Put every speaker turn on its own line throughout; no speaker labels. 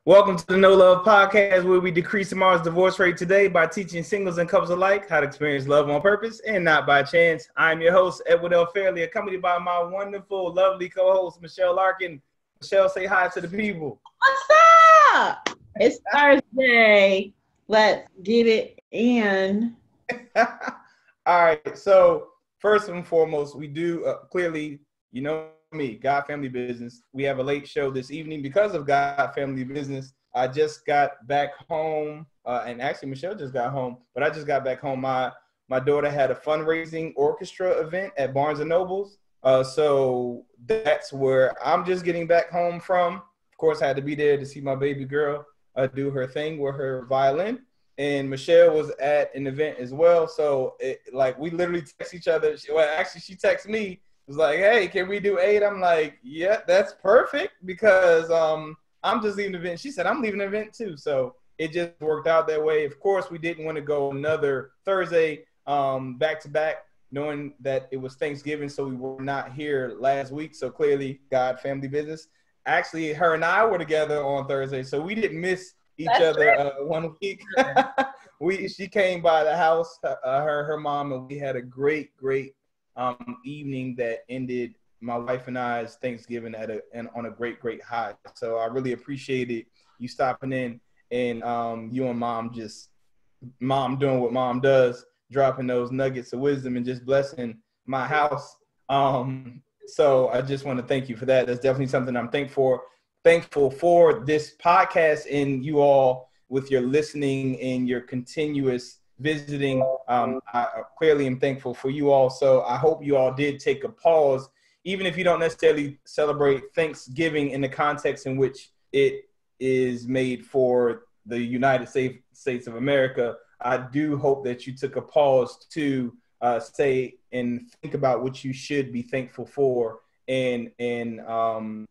Welcome to the No Love Podcast, where we decrease tomorrow's divorce rate today by teaching singles and couples alike how to experience love on purpose and not by chance. I'm your host, Edward L. Fairley, accompanied by my wonderful, lovely co-host, Michelle Larkin. Michelle, say hi to the people.
What's up? It's Thursday. Let's get it in.
All right. So first and foremost, we do clearly, you know me, God Family Business. We have a late show this evening because of God Family Business. I just got back home, and actually Michelle just got home, but I just got back home. My daughter had a fundraising orchestra event at Barnes & Noble's. So that's where I'm just getting back home from. Of course, I had to be there to see my baby girl do her thing with her violin. And Michelle was at an event as well. So we literally text each other. She texted me. Was like, hey, can we do 8? I'm like, yeah, that's perfect because I'm just leaving the event. She said, I'm leaving the event too. So it just worked out that way. Of course, we didn't want to go another Thursday back to back, knowing that it was Thanksgiving. So we were not here last week. So clearly, God Family Business. Actually, her and I were together on Thursday. So we didn't miss each other 1 week. She came by the house, her mom, and we had a great evening that ended my wife and I's Thanksgiving on a great high. So I really appreciated you stopping in and you and mom doing what mom does, dropping those nuggets of wisdom and just blessing my house. So I just want to thank you for that. That's definitely something I'm thankful for this podcast and you all with your listening and your continuous visiting. I clearly am thankful for you all. So I hope you all did take a pause, even if you don't necessarily celebrate Thanksgiving in the context in which it is made for the United States of America. I do hope that you took a pause to say and think about what you should be thankful for. And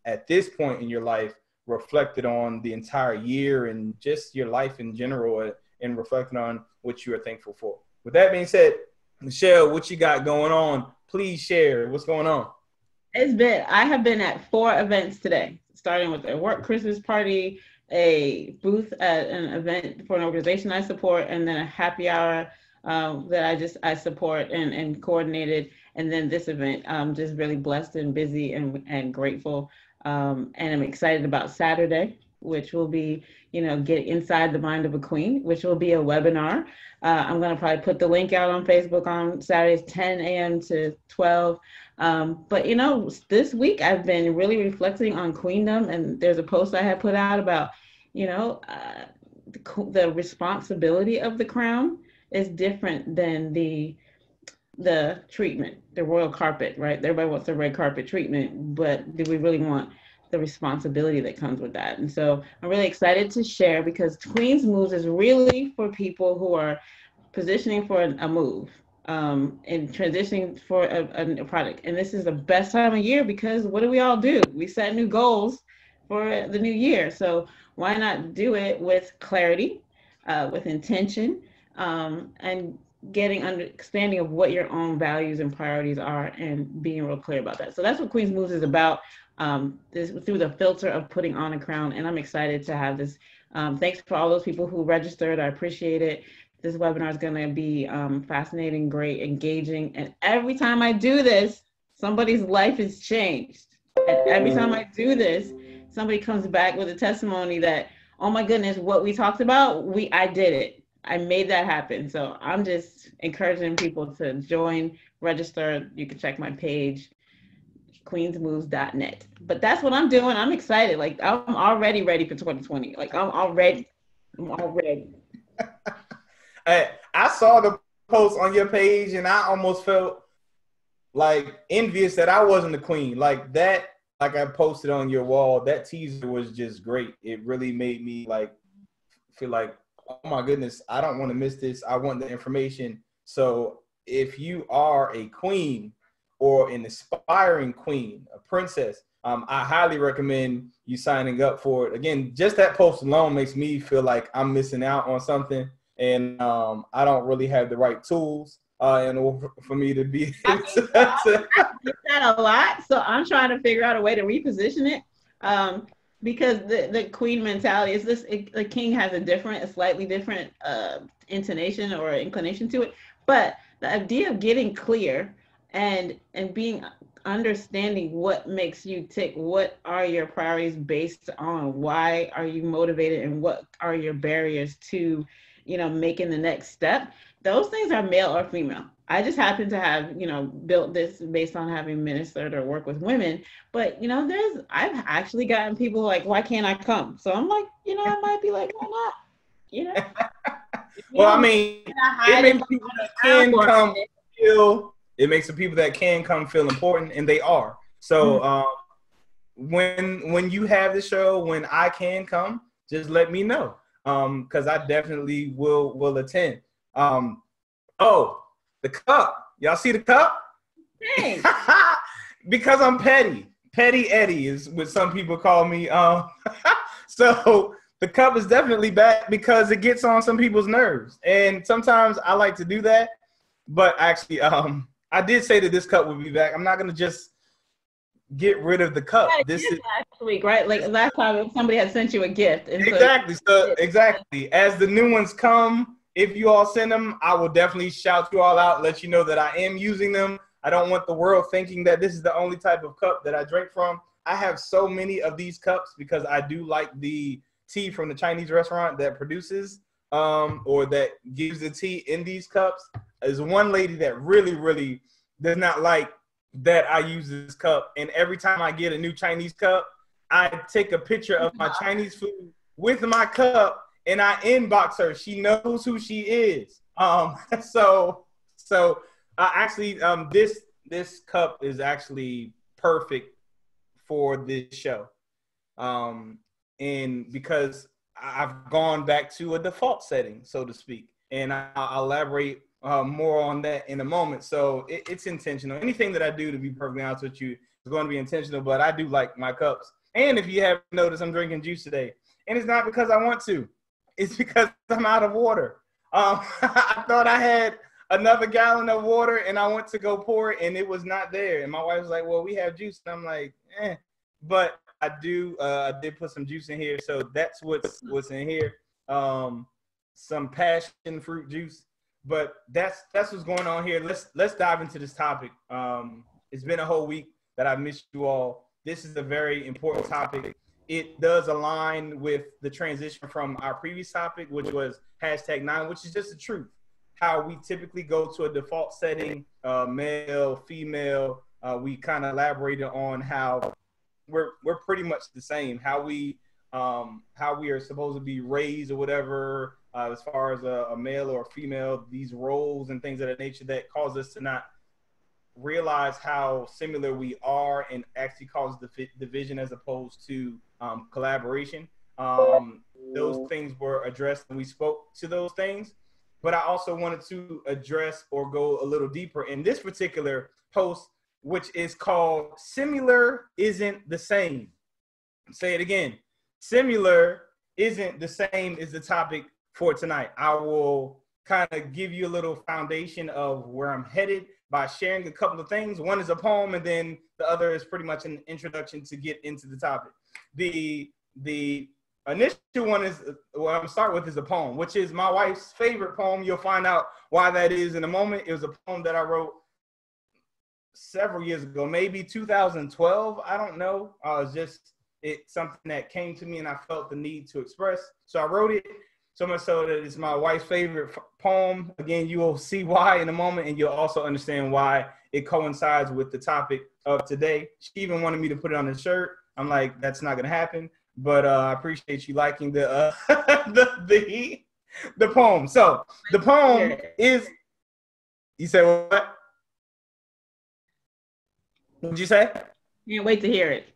at this point in your life, reflected on the entire year and just your life in general and reflecting on what you are thankful for. With that being said, Michelle, what you got going on? Please share. What's going on?
I have been at 4 events today, starting with a work Christmas party, a booth at an event for an organization I support, and then a happy hour that I support and coordinated, and then this event. I'm just really blessed and busy and grateful, and I'm excited about Saturday, which will be, get inside the mind of a queen, which will be a webinar. I'm going to probably put the link out on Facebook on Saturdays, 10 a.m. to 12. But, this week I've been really reflecting on queendom, and there's a post I had put out about, the responsibility of the crown is different than the treatment, the royal carpet, right? Everybody wants the red carpet treatment, but do we really want the responsibility that comes with that? And so I'm really excited to share, because Queen's Moves is really for people who are positioning for a move and transitioning for a product. And this is the best time of year, because what do? We set new goals for the new year. So why not do it with clarity, with intention, and getting understanding of what your own values and priorities are and being real clear about that. So that's what Queen's Moves is about. This through the filter of putting on a crown, and I'm excited to have this. Thanks for all those people who registered. I appreciate it. This webinar is going to be fascinating, great, engaging, and every time I do this, somebody's life is changed. And every time I do this, somebody comes back with a testimony that, oh my goodness, what we talked about, I did it. I made that happen. So I'm just encouraging people to join, register. You can check my page, queensmoves.net. But that's what I'm doing. I'm excited. Like, I'm already ready for 2020. Like, I'm already.
I saw the post on your page and I almost felt like envious that I wasn't the queen. Like that, like I posted on your wall, that teaser was just great. It really made me feel like, oh my goodness, I don't want to miss this. I want the information. So if you are a queen or an aspiring queen, a princess, I highly recommend you signing up for it. Again, just that post alone makes me feel like I'm missing out on something. And I don't really have the right tools in order for me to be able to.
I get that a lot. So I'm trying to figure out a way to reposition it. because the queen mentality is this. The king has a slightly different intonation or inclination to it, but the idea of getting clear and being understanding what makes you tick, what are your priorities based on, why are you motivated, and what are your barriers to, making the next step. Those things are male or female. I just happen to have, built this based on having ministered or worked with women. But, I've actually gotten people like, why can't I come? So I'm like, I might be like, why not? You know,
Well, I mean, it makes people that can come feel. It makes the people that can come feel important, and they are. So when you have the show, when I can come, just let me know, because I definitely will attend. Oh, the cup. Y'all see the cup?
Hey.
Because I'm petty. Petty Eddie is what some people call me. So the cup is definitely back because it gets on some people's nerves. And sometimes I like to do that. But actually, I did say that this cup would be back. I'm not going to just get rid of the cup. This is
last week, right? Like last time somebody had sent you a gift. And
exactly. So exactly. As the new ones come, if you all send them, I will definitely shout you all out, let you know that I am using them. I don't want the world thinking that this is the only type of cup that I drink from. I have so many of these cups because I do like the tea from the Chinese restaurant that produces or that gives the tea in these cups. There's one lady that really, really does not like that I use this cup. And every time I get a new Chinese cup, I take a picture of my Chinese food with my cup and I inbox her. She knows who she is. So actually, this cup is actually perfect for this show. And because I've gone back to a default setting, so to speak, and I'll elaborate more on that in a moment. So it's intentional. Anything that I do, to be perfectly honest with you, is going to be intentional, but I do like my cups. And if you haven't noticed, I'm drinking juice today. And it's not because I want to. It's because I'm out of water. I thought I had another gallon of water, and I went to go pour it, and it was not there. And my wife was like, well, we have juice. And I'm like, But I did put some juice in here. So that's what's in here. Some passion fruit juice. But that's what's going on here. Let's dive into this topic. It's been a whole week that I've missed you all. This is a very important topic. It does align with the transition from our previous topic, which was #9, which is just the truth. How we typically go to a default setting, male, female. We kind of elaborated on how we're pretty much the same. How we are supposed to be raised or whatever, as far as a male or a female, these roles and things of that nature that cause us to not realize how similar we are and actually cause division as opposed to collaboration. Those things were addressed and we spoke to those things. But I also wanted to address or go a little deeper in this particular post, which is called Similar Isn't the Same. Say it again. Similar isn't the same is the topic for tonight. I will kind of give you a little foundation of where I'm headed by sharing a couple of things. One is a poem, and then the other is pretty much an introduction to get into the topic. The initial one is what I'm gonna start with is a poem, which is my wife's favorite poem. You'll find out why that is in a moment. It was a poem that I wrote several years ago, maybe 2012. I don't know. It's something that came to me and I felt the need to express. So I wrote it. So much so that it's my wife's favorite poem. Again, you will see why in a moment, and you'll also understand why it coincides with the topic of today. She even wanted me to put it on the shirt. I'm like, that's not gonna happen. But I appreciate you liking the the poem. So the poem is. You said what? What did you say?
Can't wait to hear it.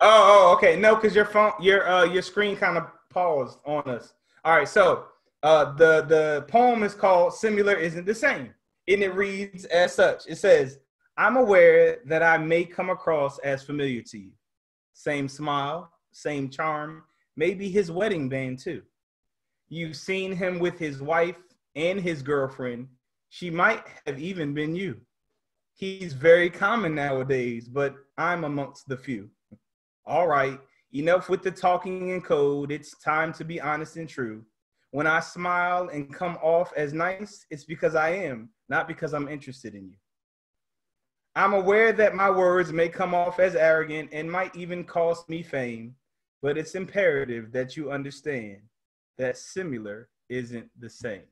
Oh, okay. No, because your screen kind of paused on us. All right, so the poem is called Similar Isn't the Same, and it reads as such. It says, I'm aware that I may come across as familiar to you. Same smile, same charm, maybe his wedding band too. You've seen him with his wife and his girlfriend. She might have even been you. He's very common nowadays, but I'm amongst the few. All right, Enough with the talking in code. It's time to be honest and true. When I smile and come off as nice, it's because I am, not because I'm interested in you. I'm aware that my words may come off as arrogant and might even cost me fame, but it's imperative that you understand that similar isn't the same.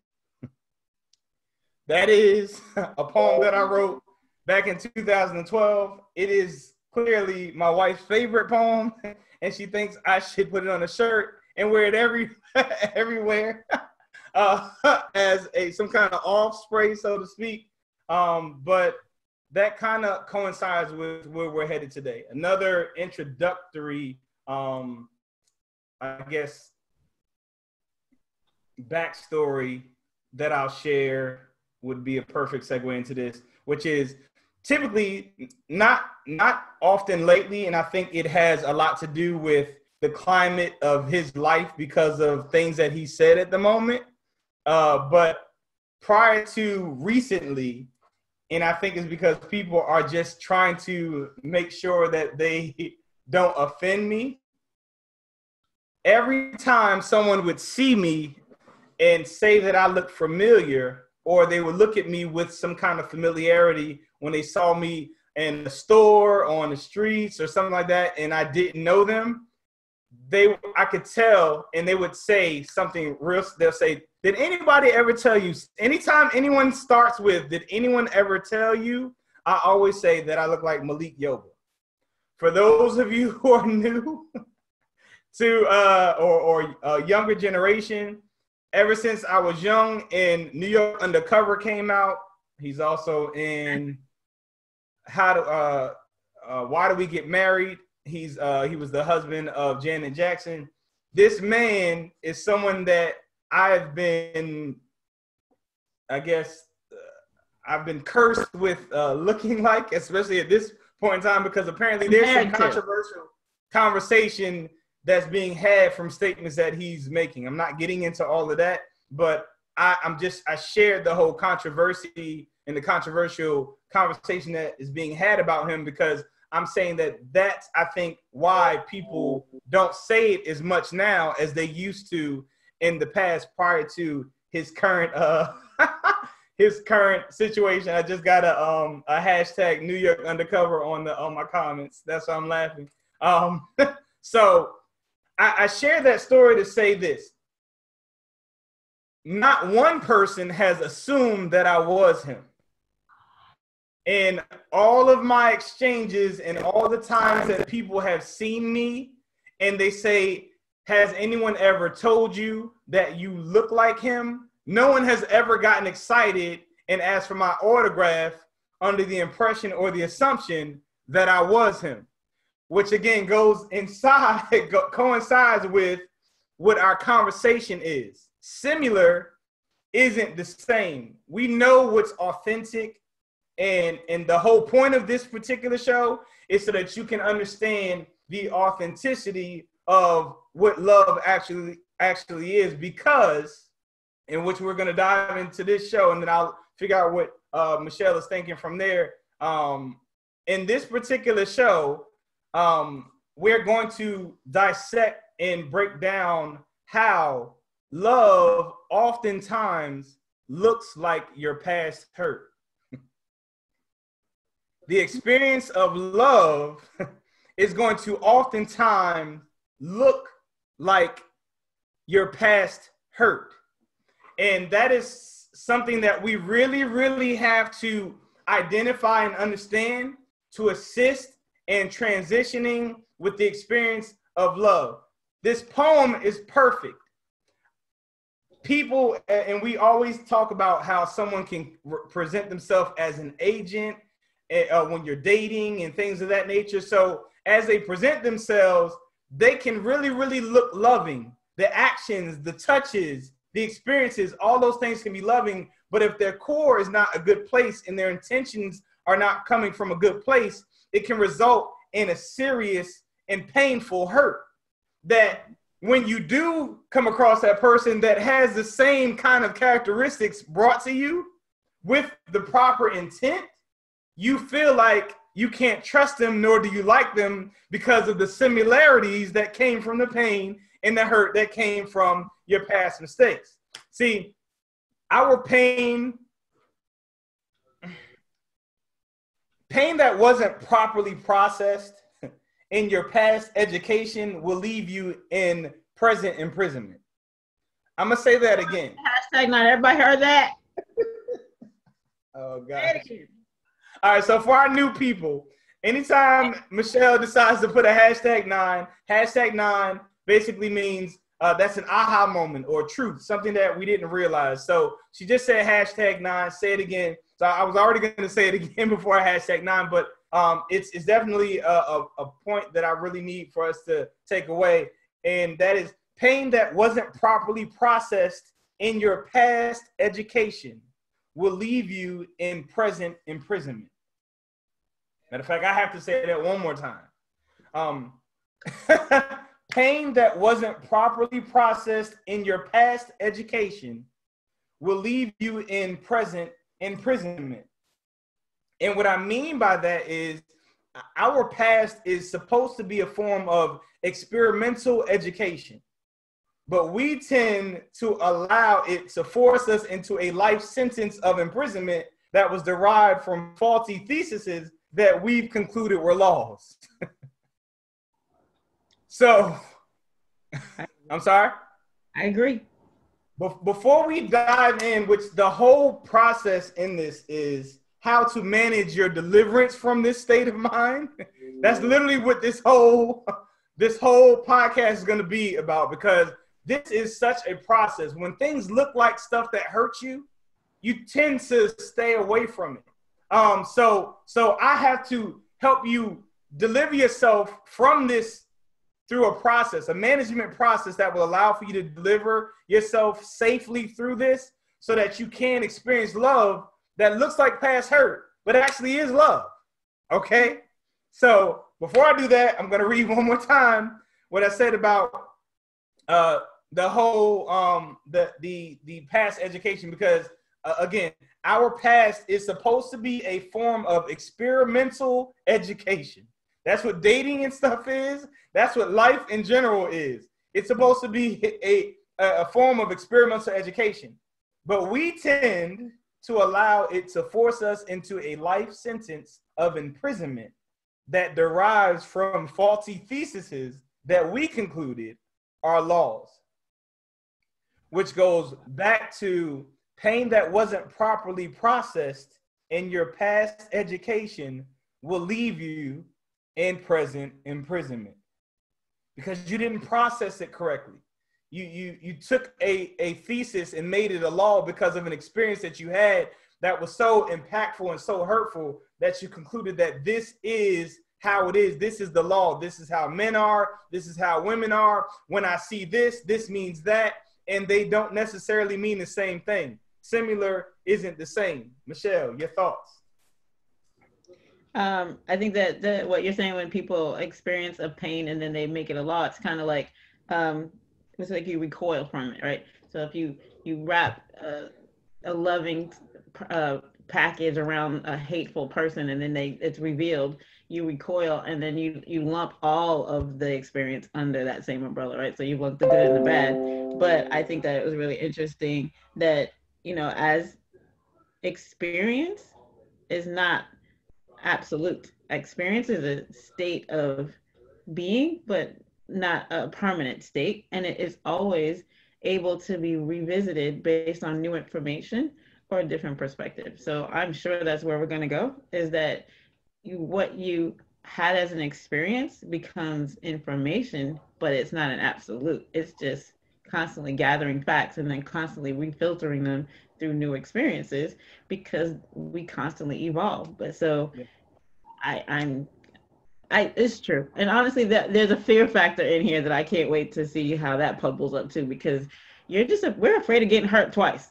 That is a poem that I wrote back in 2012. It is clearly my wife's favorite poem, and she thinks I should put it on a shirt and wear it everywhere as some kind of off spray, so to speak. But that kind of coincides with where we're headed today. Another introductory, I guess, backstory that I'll share would be a perfect segue into this, which is typically not often lately, and I think it has a lot to do with the climate of his life because of things that he said at the moment. But prior to recently, and I think it's because people are just trying to make sure that they don't offend me. Every time someone would see me and say that I look familiar, or they would look at me with some kind of familiarity when they saw me in the store, on the streets, or something like that, and I didn't know them, I could tell, and they would say something real. They'll say, did anybody ever tell you? Anytime anyone starts with, did anyone ever tell you? I always say that I look like Malik Yoba. For those of you who are new to or younger generation, ever since I was young and New York Undercover came out, he's also in Why Do We Get Married? He was the husband of Janet Jackson. This man is someone that I've been, I've been cursed with looking like, especially at this point in time, because apparently there's some controversial conversation that's being had from statements that he's making. I'm not getting into all of that, but I shared the whole controversy and the controversial conversation that is being had about him, because I'm saying that's, I think, why people don't say it as much now as they used to in the past prior to his current his current situation. I just got a hashtag New York Undercover on my comments. That's why I'm laughing. So I share that story to say this. Not one person has assumed that I was him. In all of my exchanges and all the times that people have seen me and they say, has anyone ever told you that you look like him? No one has ever gotten excited and asked for my autograph under the impression or the assumption that I was him, which again coincides with what our conversation is. Similar isn't the same. We know what's authentic, and the whole point of this particular show is so that you can understand the authenticity of what love actually is, because in which we're going to dive into this show, and then I'll figure out what Michelle is thinking from there. In this particular show, we're going to dissect and break down how love oftentimes looks like your past hurt. The experience of love is going to oftentimes look like your past hurt. And that is something that we really, really have to identify and understand to assist in transitioning with the experience of love. This poem is perfect. People, and we always talk about how someone can present themselves as an agent when you're dating and things of that nature. So as they present themselves, they can really, really look loving. The actions, the touches, the experiences, all those things can be loving. But if their core is not a good place and their intentions are not coming from a good place, it can result in a serious and painful hurt. That when you do come across that person that has the same kind of characteristics brought to you with the proper intent, you feel like you can't trust them, nor do you like them because of the similarities that came from the pain and the hurt that came from your past mistakes. See, our pain that wasn't properly processed in your past education will leave you in present imprisonment. I'm going to say that again.
Hashtag not everybody heard that.
Oh, God. All right, so for our new people, anytime Michelle decides to put a hashtag 9 basically means that's an aha moment or truth, something that we didn't realize. So she just said hashtag 9, say it again. So I was already going to say it again before hashtag 9, but it's definitely a point that I really need for us to take away. And that is pain that wasn't properly processed in your past education will leave you in present imprisonment. Matter of fact, I have to say that one more time. Pain that wasn't properly processed in your past education will leave you in present imprisonment. And what I mean by that is our past is supposed to be a form of experimental education, but we tend to allow it to force us into a life sentence of imprisonment that was derived from faulty theses that we've concluded were laws. So, I'm sorry?
I agree.
Before we dive in, which the whole process in this is how to manage your deliverance from this state of mind. That's literally what this whole podcast is going to be about, because this is such a process. When things look like stuff that hurts you, you tend to stay away from it. So I have to help you deliver yourself from this through a process, a management process that will allow for you to deliver yourself safely through this so that you can experience love that looks like past hurt, but actually is love. Okay? So before I do that, I'm going to read one more time what I said about the whole the past education, because again, our past is supposed to be a form of experimental education. That's what dating and stuff is. That's what life in general is. It's supposed to be a form of experimental education, but we tend to allow it to force us into a life sentence of imprisonment that derives from faulty theses that we concluded are laws, which goes back to pain that wasn't properly processed in your past education will leave you in present imprisonment because you didn't process it correctly. You took a thesis and made it a law because of an experience that you had that was so impactful and so hurtful that you concluded that this is how it is. This is the law. This is how men are. This is how women are. When I see this, this means that, and they don't necessarily mean the same thing. Similar isn't the same. Michelle, your thoughts?
I think that what you're saying, when people experience a pain and then they make it a law, it's kind of like it's like you recoil from it, right? So if you wrap a loving package around a hateful person and then it's revealed, you recoil, and then you lump all of the experience under that same umbrella, right? So you lump the good and the bad. But I think that it was really interesting that, as experience is not absolute. Experience is a state of being, but not a permanent state. And it is always able to be revisited based on new information or a different perspective. So I'm sure that's where we're going to go, is that what you had as an experience becomes information, but it's not an absolute. It's just constantly gathering facts and then constantly refiltering them through new experiences because we constantly evolve. But so yeah. It's true. And honestly, there's a fear factor in here that I can't wait to see how that bubbles up too, because we're afraid of getting hurt twice.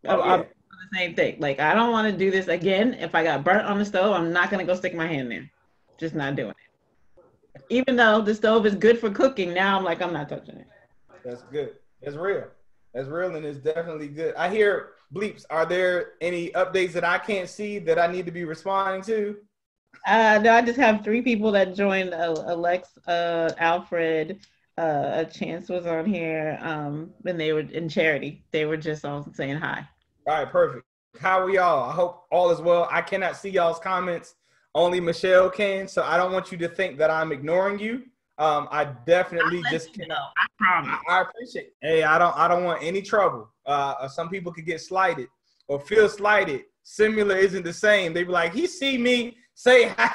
The same thing. Like, I don't want to do this again. If I got burnt on the stove, I'm not going to go stick my hand there. Just not doing it. Even though the stove is good for cooking, now I'm like, I'm not touching it.
That's good. That's real. That's real, and it's definitely good. I hear bleeps. Are there any updates that I can't see that I need to be responding to?
No, I just have three people that joined. Alex, Alfred, Chance was on here. And they were in Charity. They were just all saying hi.
All right, perfect. How are y'all? I hope all is well. I cannot see y'all's comments. Only Michelle can, so I don't want you to think that I'm ignoring you. I definitely just cannot.
I promise.
I appreciate it. Hey, I don't want any trouble. Some people could get slighted or feel slighted. Similar isn't the same. They be like, he see me say hi.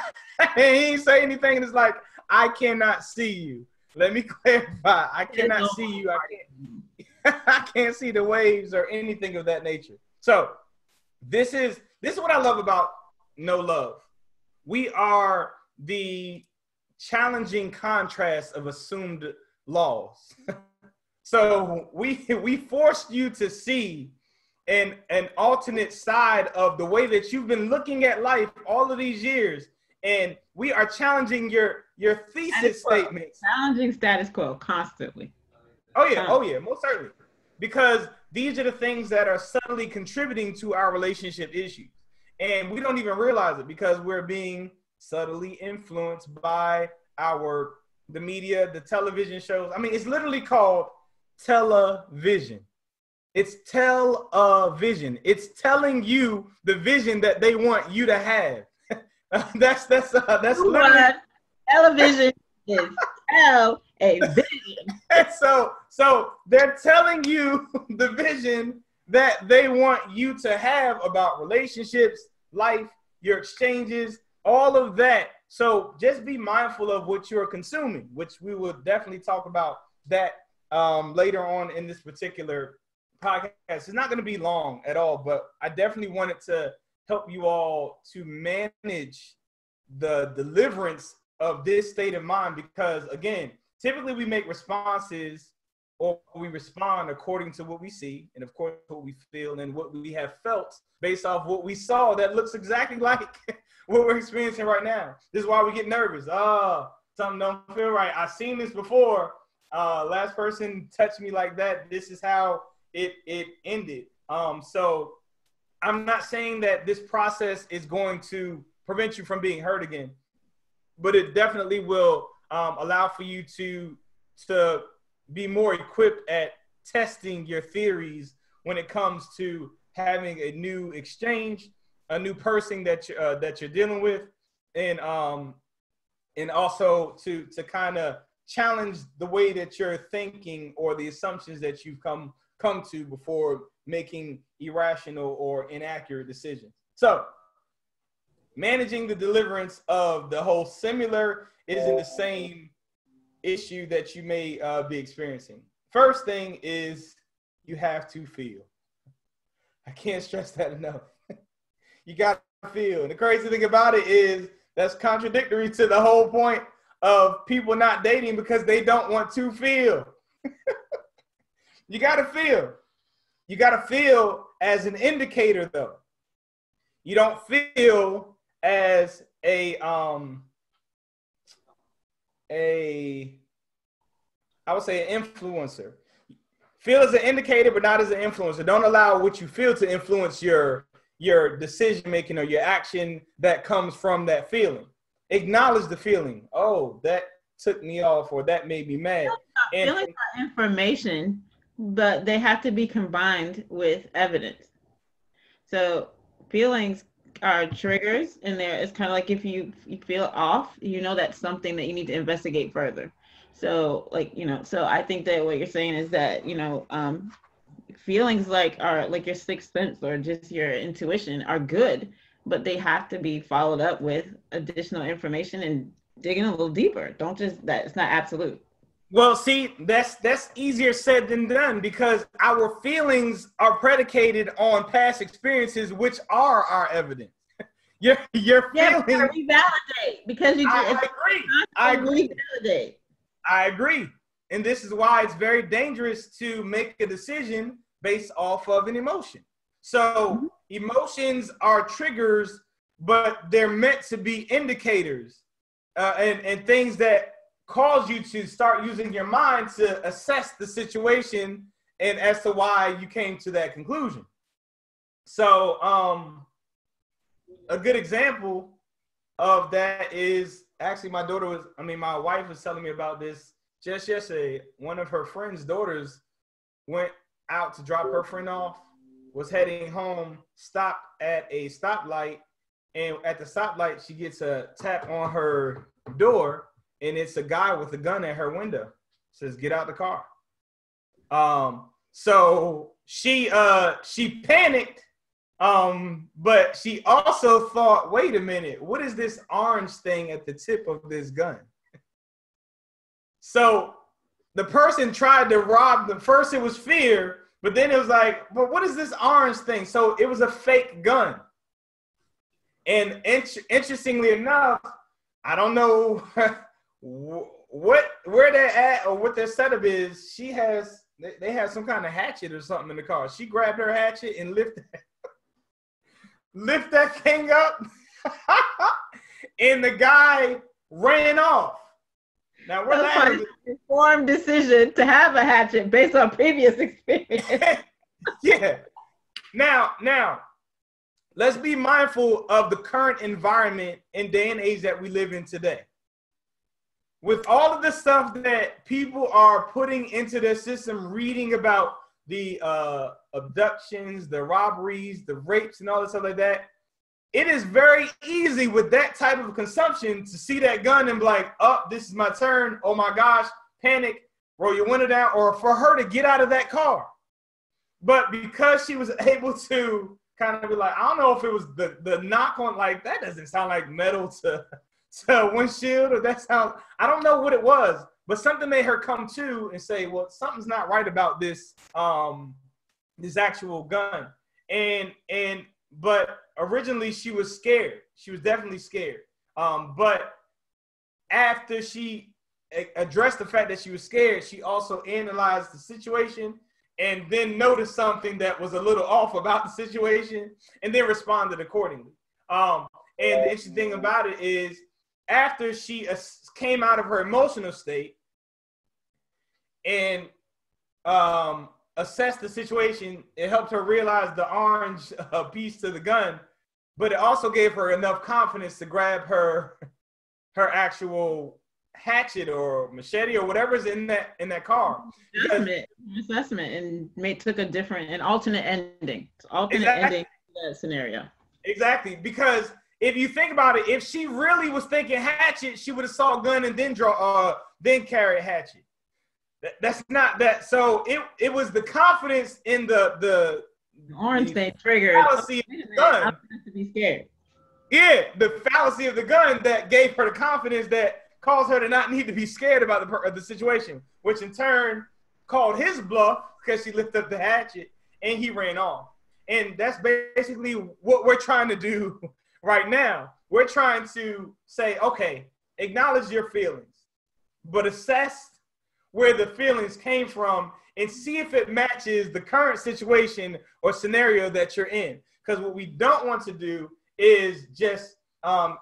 He ain't say anything. And it's like, I cannot see you. Let me clarify. I cannot see you. I can't see the waves or anything of that nature. So this is what I love about No Love. We are the challenging contrast of assumed laws. So we forced you to see an alternate side of the way that you've been looking at life all of these years. And we are challenging your thesis statements.
Challenging status quo constantly.
Oh yeah, most certainly. Because these are the things that are subtly contributing to our relationship issues. And we don't even realize it because we're being subtly influenced by the media, the television shows. I mean, it's literally called television. It's television. It's telling you the vision that they want you to have. That's literally
television is a vision.
So they're telling you the vision that they want you to have about relationships, life, your exchanges, all of that. So just be mindful of what you're consuming, which we will definitely talk about that later on in this particular podcast. It's not going to be long at all, but I definitely wanted to help you all to manage the deliverance of this state of mind because, again, typically we make responses or we respond according to what we see and, of course, what we feel and what we have felt based off what we saw that looks exactly like what we're experiencing right now. This is why we get nervous. Something don't feel right. I've seen this before. Last person touched me like that. This is how it ended. So I'm not saying that this process is going to prevent you from being hurt again, but it definitely will allow for you to be more equipped at testing your theories when it comes to having a new exchange, a new person that you're dealing with, and also to kind of challenge the way that you're thinking or the assumptions that you've come to before making irrational or inaccurate decisions. So managing the deliverance of the whole similar isn't the same issue that you may be experiencing. First thing is you have to feel. I can't stress that enough. You got to feel. And the crazy thing about it is that's contradictory to the whole point of people not dating because they don't want to feel. You got to feel. You got to feel as an indicator, though. You don't feel as I would say an influencer. Feel as an indicator, but not as an influencer. Don't allow what you feel to influence your decision making or your action that comes from that feeling. Acknowledge the feeling. Oh, that took me off, or that made me mad.
Feelings are information, but they have to be combined with evidence. So feelings are triggers, and it's kind of like if you feel off, you know that's something that you need to investigate further. So so I think that what you're saying is that feelings are like your sixth sense or just your intuition are good, but they have to be followed up with additional information and digging a little deeper. Don't just that it's not absolute.
Well, see, that's easier said than done because our feelings are predicated on past experiences, which are our evidence. Your feelings.
Revalidate because you. I agree. Revalidate.
I agree, and this is why it's very dangerous to make a decision based off of an emotion. So emotions are triggers, but they're meant to be indicators and things that cause you to start using your mind to assess the situation and as to why you came to that conclusion. So a good example of that is actually my wife was telling me about this just yesterday. One of her friend's daughters went out to drop her friend off, was heading home, stopped at a stoplight, and at the stoplight, she gets a tap on her door, and it's a guy with a gun at her window. Says, "Get out the car." So she panicked, but she also thought, wait a minute, what is this orange thing at the tip of this gun? So the person tried to rob them. First it was fear, but then it was like, but what is this orange thing? So it was a fake gun. And interestingly enough, I don't know where they're at or what their setup is. They have some kind of hatchet or something in the car. She grabbed her hatchet and lift that thing up, and the guy ran off. Now we're laughing.
Informed decision to have a hatchet based on previous experience.
Yeah. Now, let's be mindful of the current environment and day and age that we live in today. With all of the stuff that people are putting into their system, reading about the abductions, the robberies, the rapes, and all this stuff like that, it is very easy with that type of consumption to see that gun and be like, oh, this is my turn. Oh my gosh, panic, roll your window down, or for her to get out of that car. But because she was able to kind of be like, I don't know if it was the knock on, like, that doesn't sound like metal to windshield, or that sounds, I don't know what it was, but something made her come to and say, well, something's not right about this, this actual gun. But originally she was scared. She was definitely scared. But after she addressed the fact that she was scared, she also analyzed the situation and then noticed something that was a little off about the situation and then responded accordingly. And the interesting thing about it is, after she came out of her emotional state and assessed the situation, it helped her realize the orange piece to the gun, but it also gave her enough confidence to grab her actual hatchet or machete or whatever's in that car.
Assessment and took an alternate ending. Ending to that scenario.
Exactly, because if you think about it, if she really was thinking hatchet, she would have saw a gun and then carry a hatchet. That's not that. So it was the confidence in the
orange thing triggered
fallacy of the gun.
I have to be scared.
Yeah, the fallacy of the gun that gave her the confidence that caused her to not need to be scared about the situation, which in turn called his bluff because she lifted up the hatchet and he ran off. And that's basically what we're trying to do right now. We're trying to say, okay, acknowledge your feelings, but assess where the feelings came from and see if it matches the current situation or scenario that you're in. Because what we don't want to do is just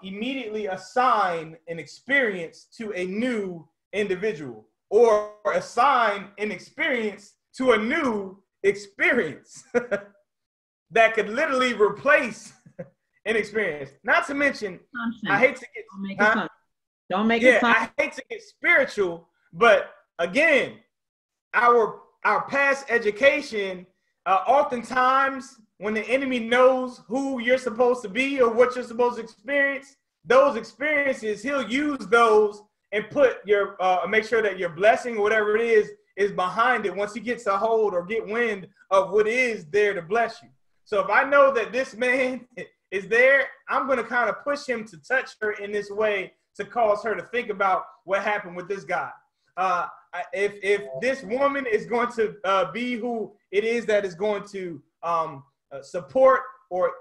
immediately assign an experience to a new individual or assign an experience to a new experience that could literally replace an experience. Not to mention, I hate to get
don't make it
I hate to get spiritual, but again, our past education, oftentimes when the enemy knows who you're supposed to be or what you're supposed to experience, those experiences, he'll use those and put your make sure that your blessing or whatever it is behind it once he gets a hold or get wind of what is there to bless you. So if I know that this man is there, I'm going to kind of push him to touch her in this way to cause her to think about what happened with this guy. If this woman is going to be who it is that is going to support or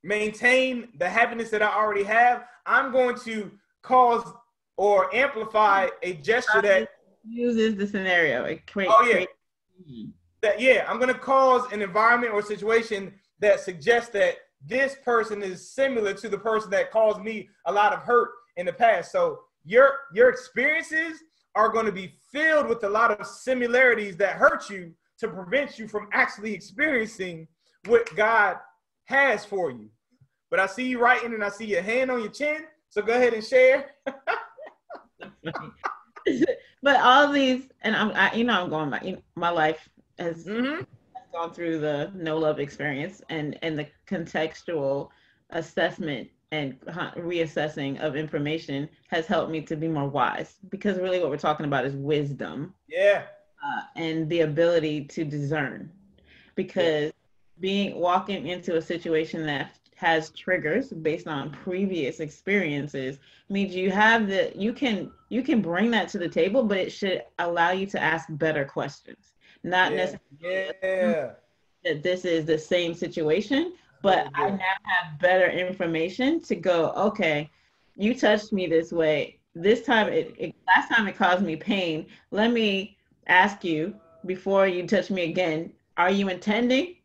maintain the happiness that I already have, I'm going to cause or amplify a gesture that
uses the scenario.
I'm going to cause an environment or situation that suggests that this person is similar to the person that caused me a lot of hurt in the past. So your experiences are going to be filled with a lot of similarities that hurt you to prevent you from actually experiencing what God has for you. but I see you writing and I see your hand on your chin. So go ahead and share.
But all these, and I'm going back. My life has gone through the no love experience and the contextual assessment and reassessing of information has helped me to be more wise, because really what we're talking about is wisdom.
Yeah.
And the ability to discern, because walking into a situation that has triggers based on previous experiences means you can bring that to the table, but it should allow you to ask better questions, not necessarily that this is the same situation, but I now have better information to go, okay, you touched me this way this time, last time it caused me pain. Let me ask you, before you touch me again, are you intending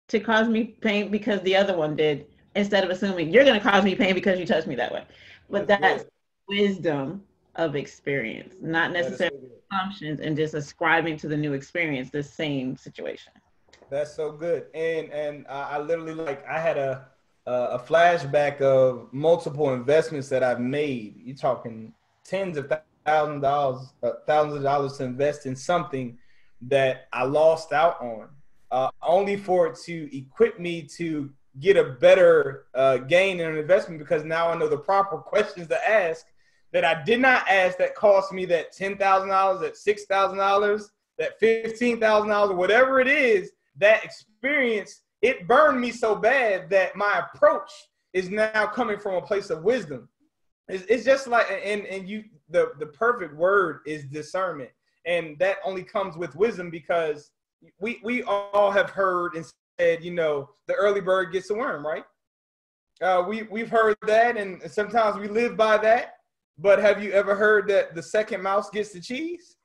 to cause me pain because the other one did, instead of assuming you're going to cause me pain because you touched me that way? But that's wisdom of experience, not necessarily assumptions and just ascribing to the new experience the same situation.
That's so good. And I literally, I had a flashback of multiple investments that I've made. You're talking tens of thousands of dollars to invest in something that I lost out on, only for it to equip me to get a better gain in an investment, because now I know the proper questions to ask that I did not ask, that cost me that $10,000, that $6,000, that $15,000, whatever it is. That experience, it burned me so bad that my approach is now coming from a place of wisdom. It's just like, and you, the perfect word is discernment. And that only comes with wisdom, because we all have heard and said, the early bird gets the worm, right? We've heard that, and sometimes we live by that. But have you ever heard that the second mouse gets the cheese?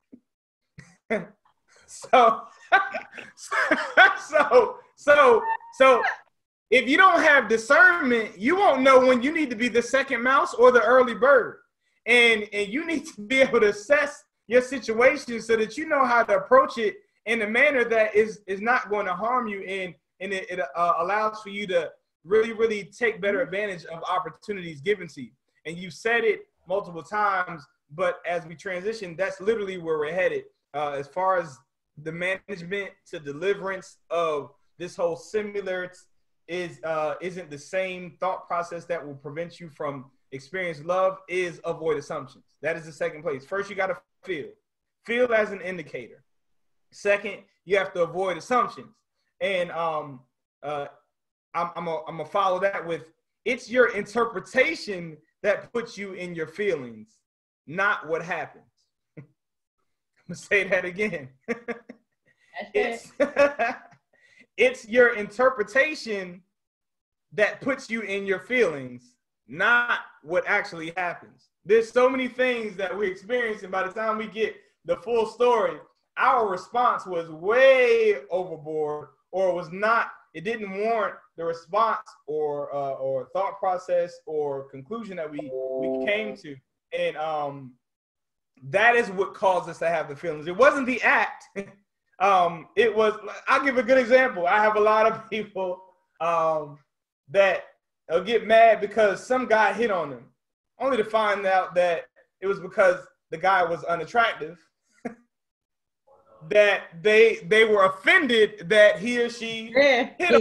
So if you don't have discernment, you won't know when you need to be the second mouse or the early bird. And you need to be able to assess your situation so that you know how to approach it in a manner that is not going to harm you, and it allows for you to really, really take better advantage of opportunities given to you. And you said it multiple times, but as we transition, that's literally where we're headed. As far as the management to deliverance of this whole similar isn't the same thought process that will prevent you from experience love, is avoid assumptions. That is the second place. First, you got to feel as an indicator. Second, you have to avoid assumptions. And I'm gonna follow that with, it's your interpretation that puts you in your feelings, not what happens. I'm gonna say that again. It's your interpretation that puts you in your feelings, not what actually happens. There's so many things that we experience, and by the time we get the full story, our response was way overboard, or was not. It didn't warrant the response or thought process or conclusion that we came to, and that is what caused us to have the feelings. It wasn't the act. It was. I'll give a good example. I have a lot of people that get mad because some guy hit on them, only to find out that it was because the guy was unattractive. That they were offended that he or she hit him.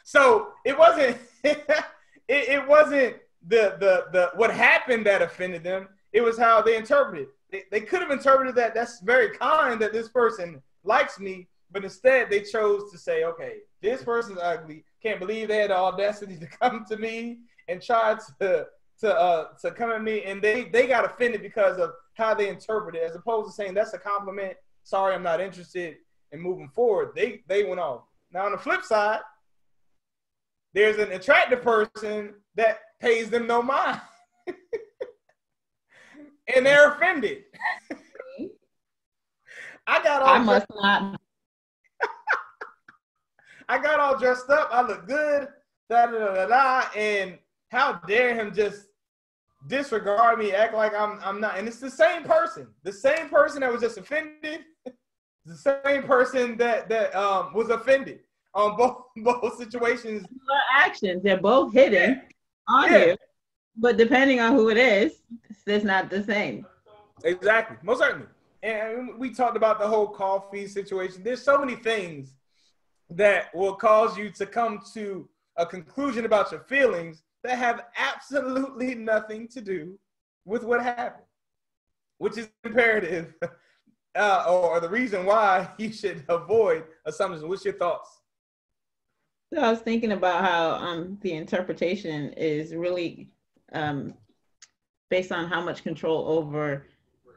So it wasn't it wasn't the what happened that offended them. It was how they interpreted. They could have interpreted that that's very kind that this person likes me, but instead they chose to say, okay, this person's ugly. Can't believe they had the audacity to come to me and try to come at me, and they got offended because of how they interpret it, as opposed to saying that's a compliment. Sorry, I'm not interested, and moving forward. They went off. Now on the flip side, there's an attractive person that pays them no mind. And they're offended. I got all dressed up. I look good. And how dare him just disregard me, act like I'm not. And it's the same person. The same person that was just offended. The same person that was offended. on both situations.
Similar actions, they're both hidden on you, but depending on who it is, it's not the same.
Exactly, most certainly. And we talked about the whole coffee situation. There's so many things that will cause you to come to a conclusion about your feelings that have absolutely nothing to do with what happened, which is imperative, or the reason why you should avoid assumptions. What's your thoughts?
So I was thinking about how the interpretation is really based on how much control over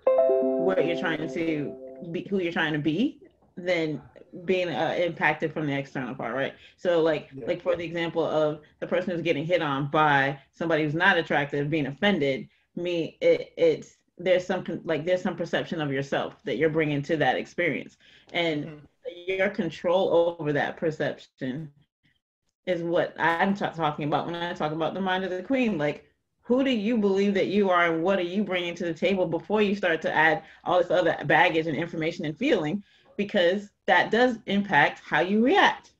what you're trying to be, who you're trying to be, than being impacted from the external part, right? So like for the example of the person who's getting hit on by somebody who's not attractive being offended, there's some perception of yourself that you're bringing to that experience, and your control over that perception is what I'm talking about when I talk about the mind of the queen. Like, who do you believe that you are, and what are you bringing to the table before you start to add all this other baggage and information and feeling? Because that does impact how you react.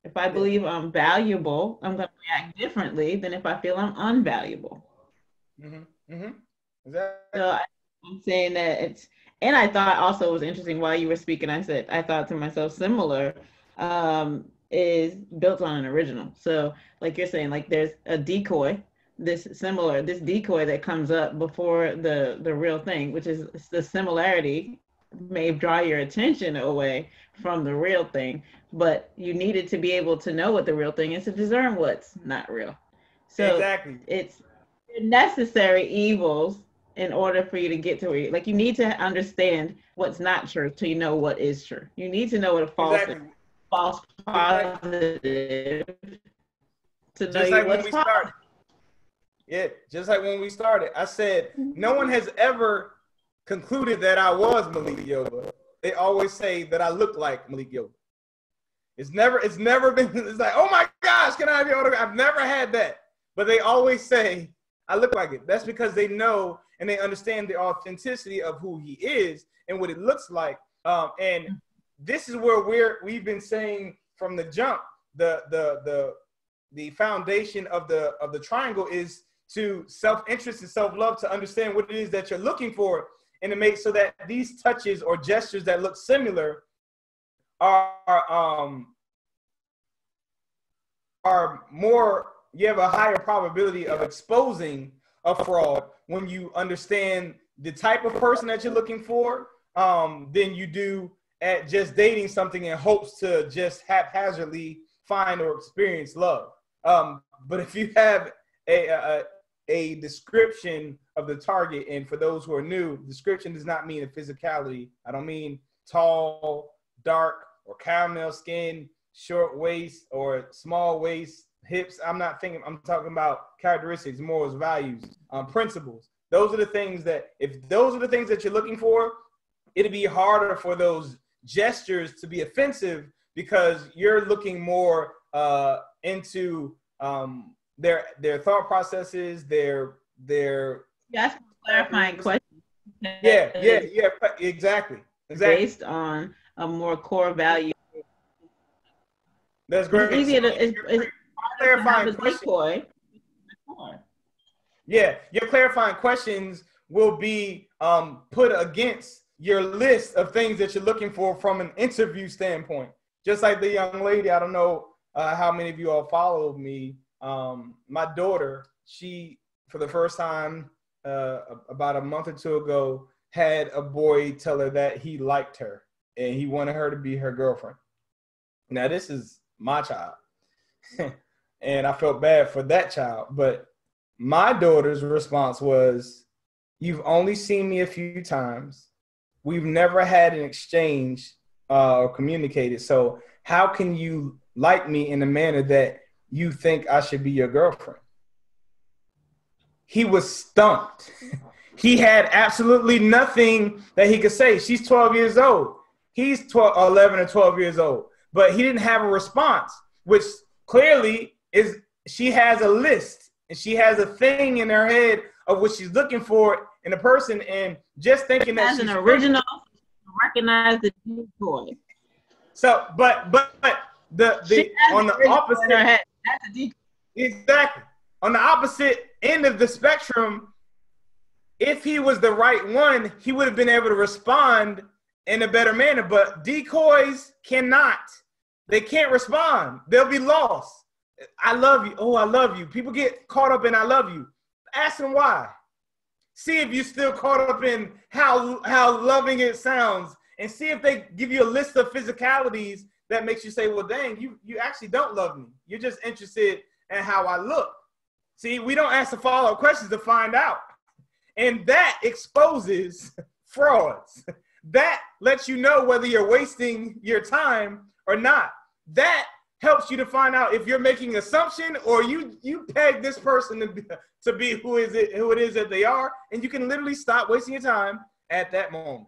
If I believe I'm valuable, I'm going to react differently than if I feel I'm unvaluable.
Exactly.
So I'm saying that it's, and I thought also it was interesting while you were speaking, I thought to myself, similar is built on an original. So like you're saying, like there's a decoy, this decoy that comes up before the real thing, which is the similarity may draw your attention away from the real thing, but you needed to be able to know what the real thing is to discern what's not real. So
exactly,
it's necessary evils in order for you to get to where you, like, you need to understand what's not true till you know what is true. You need to know what a false is, false positive, to know
like
what's positive.
Yeah, just like when we started, I said no one has ever concluded that I was Malik Yoba. They always say that I look like Malik Yoba. It's never been, it's like, oh my gosh, can I have your autograph? I've never had that. But they always say I look like it. That's because they know and they understand the authenticity of who he is and what it looks like. And this is where we've been saying from the jump, the foundation of the triangle is to self-interest and self-love, to understand what it is that you're looking for, and to make so that these touches or gestures that look similar are more, you have a higher probability of exposing a fraud when you understand the type of person that you're looking for, than you do at just dating something in hopes to just haphazardly find or experience love. But if you have a description of the target, and for those who are new, description does not mean a physicality. I don't mean tall, dark, or caramel skin, short waist, or small waist, hips. I'm talking about characteristics, morals, values, principles. Those are the things that, if those are the things that you're looking for, it'll be harder for those gestures to be offensive, because you're looking more into their thought processes, their
That's clarifying question.
Yeah, exactly.
Based on a more core value.
That's great.
It's easier to
clarifying questions. Yeah, your clarifying questions will be put against your list of things that you're looking for from an interview standpoint. Just like the young lady, I don't know how many of you all follow me. My daughter, she, for the first time about a month or two ago, had a boy tell her that he liked her and he wanted her to be her girlfriend. Now, this is my child, and I felt bad for that child. But my daughter's response was, "You've only seen me a few times. We've never had an exchange or communicated. So how can you like me in a manner that you think I should be your girlfriend?" He was stumped. He had absolutely nothing that he could say. She's 12 years old. He's 11 or 12 years old. But he didn't have a response, which clearly is, she has a list and she has a thing in her head of what she's looking for in a person, and just thinking that
she's an original, recognize the decoy.
So, but the on the opposite
head. That's a decoy.
Exactly. On the opposite end of the spectrum, if he was the right one, he would have been able to respond in a better manner. But decoys cannot. They can't respond. They'll be lost. I love you. Oh, I love you. People get caught up in I love you. Ask them why. See if you're still caught up in how loving it sounds, and see if they give you a list of physicalities that makes you say, well, dang, you actually don't love me. You're just interested in how I look. See, we don't ask the follow-up questions to find out. And that exposes frauds. That lets you know whether you're wasting your time or not. That helps you to find out if you're making an assumption or you peg this person to be who it is that they are, and you can literally stop wasting your time at that moment.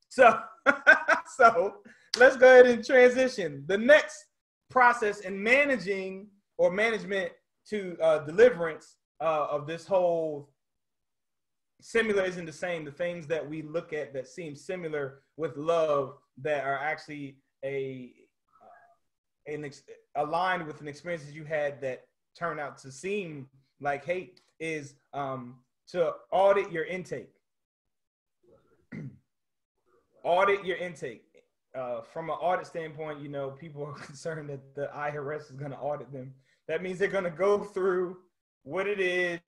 So, so let's go ahead and transition. The next process in managing or management to deliverance of this whole similar isn't the same. The things that we look at that seem similar with love that are actually aligned with an experience that you had that turned out to seem like hate is to audit your intake. Audit your intake. From an audit standpoint, you know, people are concerned that the IRS is going to audit them. That means they're going to go through what it is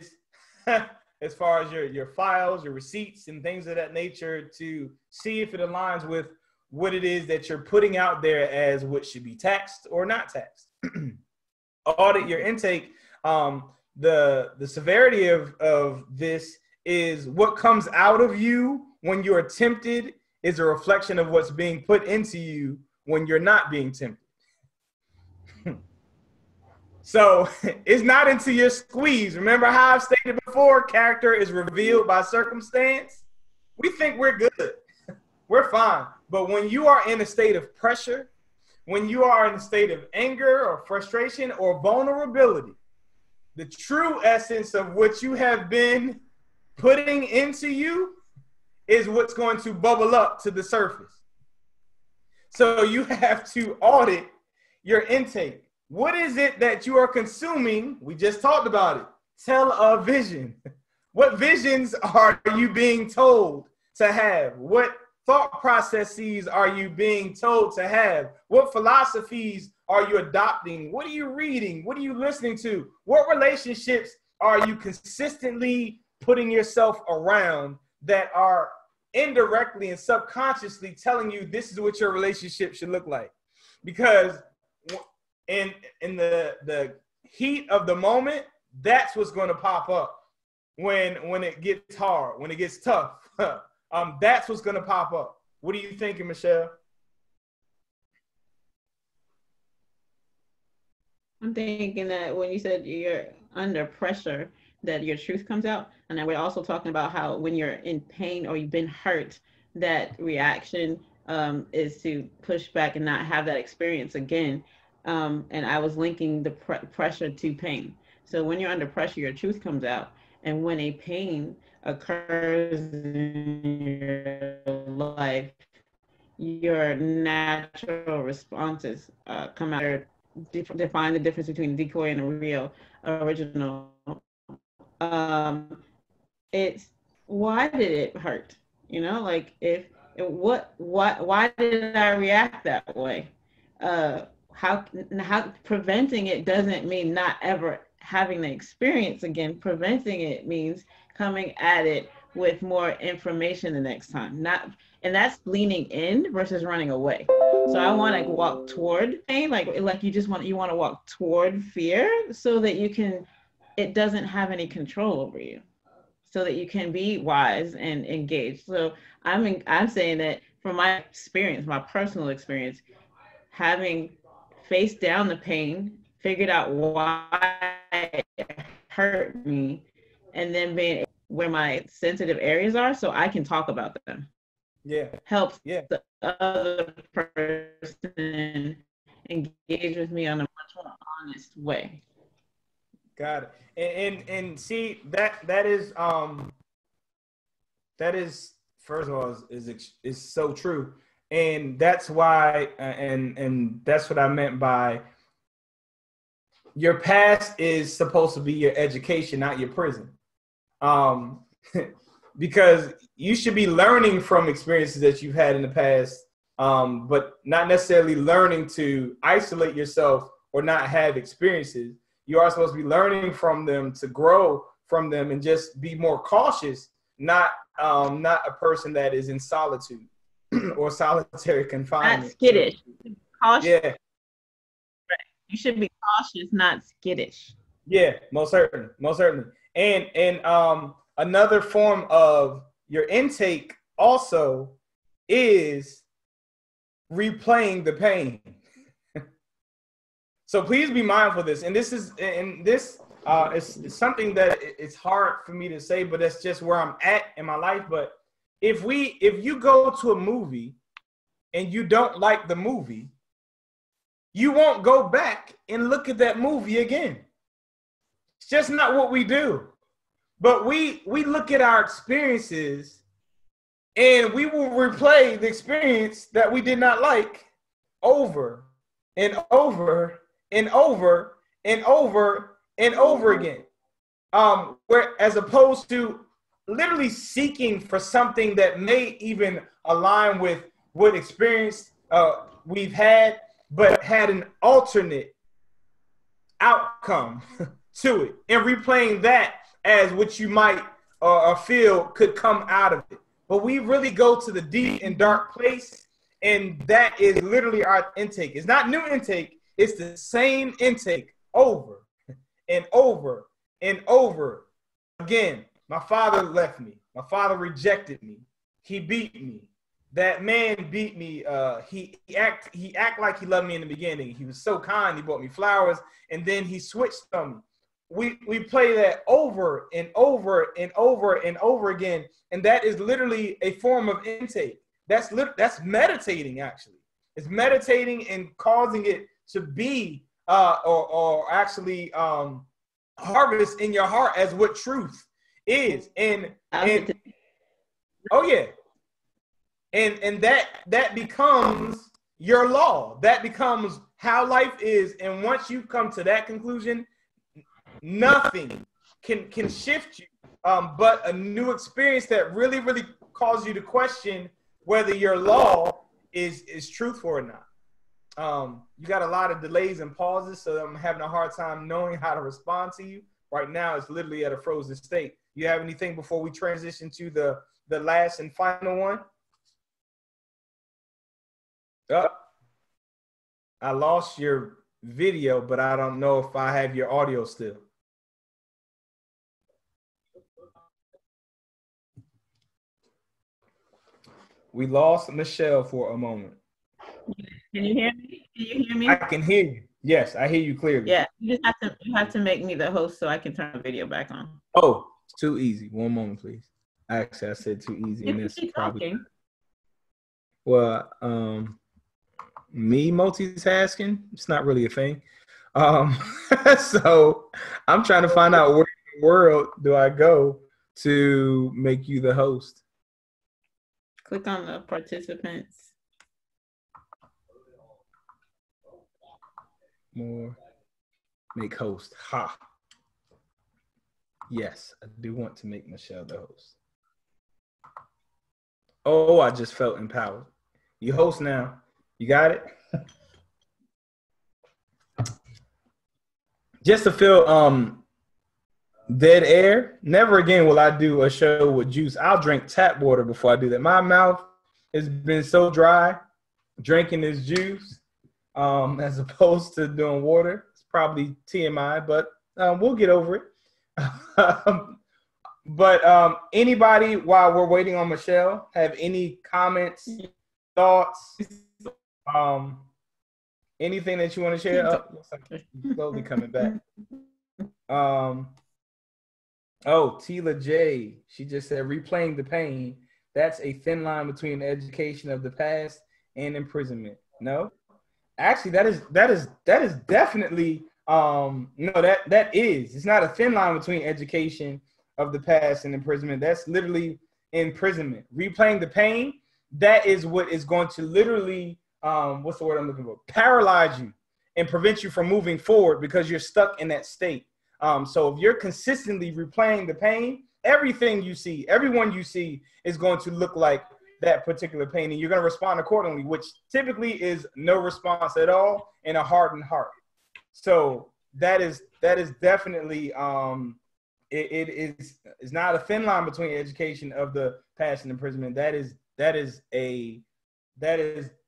as far as your files, your receipts, and things of that nature to see if it aligns with what it is that you're putting out there as what should be taxed or not taxed. Audit your intake. The severity of this is what comes out of you when you're tempted is a reflection of what's being put into you when you're not being tempted. So it's not until you're squeezed. Remember how I've stated before, character is revealed by circumstance. We think we're good. We're fine. But when you are in a state of pressure, when you are in a state of anger or frustration or vulnerability, the true essence of what you have been putting into you is what's going to bubble up to the surface. So you have to audit your intake. What is it that you are consuming? We just talked about it. Tell a vision. What visions are you being told to have? What thought processes are you being told to have? What philosophies are you adopting? What are you reading? What are you listening to? What relationships are you consistently putting yourself around that are indirectly and subconsciously telling you this is what your relationship should look like? Because in the heat of the moment, that's what's going to pop up when it gets hard, when it gets tough. That's what's going to pop up. What are you thinking, Michelle?
I'm thinking that when you said you're under pressure, that your truth comes out. And then we're also talking about how when you're in pain or you've been hurt, that reaction is to push back and not have that experience again. And I was linking the pressure to pain. So when you're under pressure, your truth comes out. And when a pain occurs in your life, your natural responses come out. Define the difference between decoy and a real original. It's why did it hurt? You know, like why did I react that way? How preventing it doesn't mean not ever having the experience again. Preventing it means coming at it with more information the next time. And that's leaning in versus running away. So I want to walk toward pain, like you want to walk toward fear so that it doesn't have any control over you, so that you can be wise and engaged. So I'm saying that from my experience, my personal experience, having faced down the pain, figured out why it hurt me, and then being where my sensitive areas are so I can talk about them.
Yeah.
Helps the other person engage with me on a much more honest way.
Got it. And see that is first of all is so true. And that's why, and that's what I meant by your past is supposed to be your education, not your prison. Because you should be learning from experiences that you've had in the past, but not necessarily learning to isolate yourself or not have experiences. You are supposed to be learning from them to grow from them and just be more cautious, not a person that is in solitude or solitary confinement.
Not skittish. Cautious.
Yeah.
You should be cautious, not skittish.
Yeah, most certainly. And another form of your intake also is replaying the pain. So please be mindful of this. And this is it's something that it's hard for me to say, but that's just where I'm at in my life. But if you go to a movie and you don't like the movie, you won't go back and look at that movie again. It's just not what we do. But we look at our experiences and we will replay the experience that we did not like over and over and over and over and over again. Where as opposed to literally seeking for something that may even align with what experience we've had, but had an alternate outcome to it, and replaying that as what you might feel could come out of it. But we really go to the deep and dark place, and that is literally our intake. It's not new intake. It's the same intake over and over and over again. My father left me. My father rejected me. He beat me. That man beat me. He act like he loved me in the beginning. He was so kind. He bought me flowers, and then he switched on me. We play that over and over and over and over again, and that is literally a form of intake. That's meditating. Actually, it's meditating and causing it to be or actually harvest in your heart as what truth is. And oh yeah. And that becomes your law. That becomes how life is. And once you come to that conclusion, nothing can shift you but a new experience that really, really causes you to question whether your law is truthful or not. You got a lot of delays and pauses, so I'm having a hard time knowing how to respond to you. Right now, it's literally at a frozen state. You have anything before we transition to the last and final one? Oh, I lost your video, but I don't know if I have your audio still. We lost Michelle for a moment.
Can you hear me? Can you hear me?
I can hear you. Yes, I hear you clearly.
Yeah, you have to make me the host so I can turn the video back on.
Oh, it's too easy. One moment, please. Actually, I said too easy.
You keep talking.
Well, me multitasking, it's not really a thing. So I'm trying to find out where in the world do I go to make you the host.
Click on the participants.
More. Make host. Ha. Yes, I do want to make Michelle the host. Oh, I just felt empowered. You host now. You got it? Just to feel dead air. Never again will I do a show with juice. I'll drink tap water before I do that. My mouth has been so dry drinking this juice as opposed to doing water. It's probably TMI, but we'll get over it. But anybody, while we're waiting on Michelle, have any comments, thoughts, anything that you want to share? Oh, looks like you're slowly coming back. Oh, Tila J. She just said, replaying the pain. That's a thin line between the education of the past and imprisonment. No, actually, that is definitely no. That is. It's not a thin line between education of the past and imprisonment. That's literally imprisonment. Replaying the pain. that is what is going to literally, what's the word I'm looking for? Paralyze you and prevent you from moving forward because you're stuck in that state. So if you're consistently replaying the pain, everything you see, everyone you see is going to look like that particular pain, and you're going to respond accordingly, which typically is no response at all and a hardened heart. So that is definitely it's not a thin line between education of the past and imprisonment. That is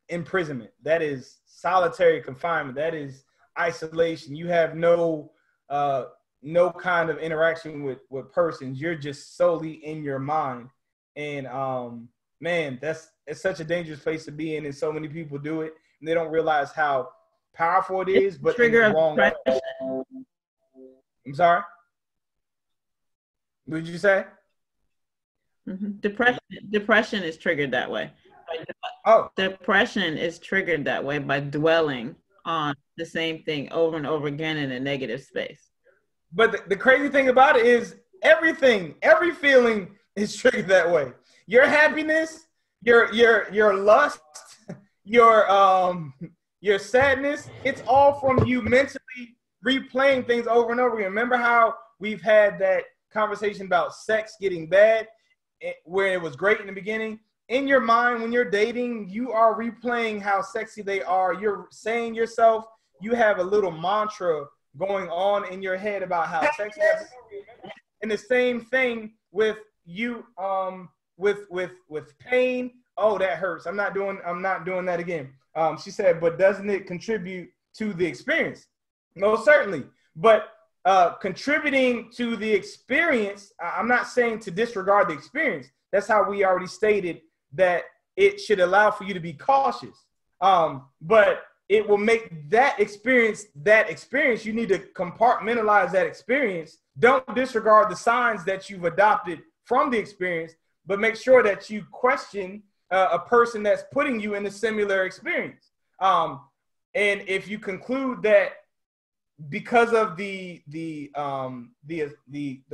imprisonment. That is solitary confinement. That is isolation. You have no kind of interaction with persons. You're just solely in your mind. And man, it's such a dangerous place to be in, and so many people do it, and they don't realize how powerful it is, but in the wrong way. I'm sorry? What did you say?
Depression is triggered that way.
Oh.
Depression is triggered that way by dwelling on the same thing over and over again in a negative space.
But the crazy thing about it is every feeling is triggered that way. Your happiness, your lust, your sadness, it's all from you mentally replaying things over and over again. Remember how we've had that conversation about sex getting bad, where it was great in the beginning? In your mind, when you're dating, you are replaying how sexy they are. You're saying yourself, you have a little mantra going on in your head about how sexy they are. And the same thing with you, with pain. Oh, that hurts. I'm not doing that again. She said, but doesn't it contribute to the experience? Most certainly. But contributing to the experience, I'm not saying to disregard the experience. That's how we already stated that it should allow for you to be cautious. But it will make that experience. You need to compartmentalize that experience. Don't disregard the signs that you've adopted from the experience, but make sure that you question a person that's putting you in a similar experience. And if you conclude that because of the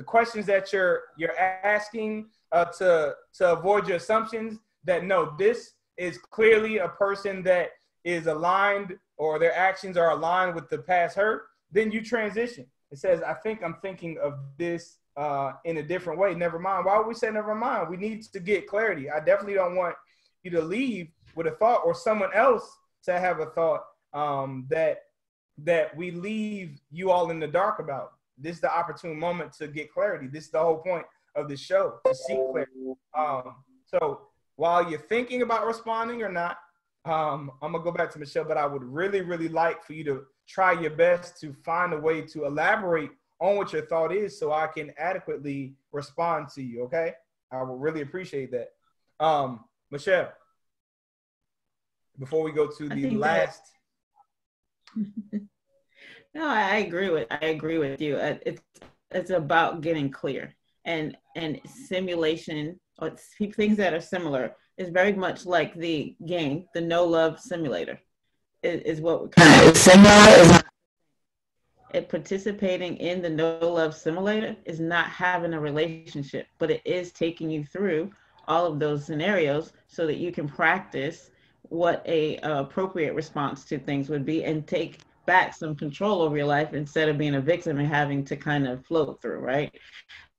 questions that you're asking to avoid your assumptions, that no, this is clearly a person that is aligned, or their actions are aligned with the past hurt, then you transition. It says, I think I'm thinking of this in a different way. Never mind. Why would we say never mind? We need to get clarity. I definitely don't want you to leave with a thought, or someone else to have a thought that we leave you all in the dark about. This is the opportune moment to get clarity. This is the whole point of this show, to seek clarity. So while you're thinking about responding or not, I'm gonna go back to Michelle, but I would really, really like for you to try your best to find a way to elaborate on what your thought is so I can adequately respond to you, okay? I would really appreciate that. Michelle, before we go to the last.
No, I agree with you. It's about getting clear, and simulation, or things that are similar, is very much like the game, the no love simulator, is what we're kind of similar. Participating in the no love simulator is not having a relationship, but it is taking you through all of those scenarios so that you can practice what a appropriate response to things would be, and take back some control over your life instead of being a victim and having to kind of float through, right?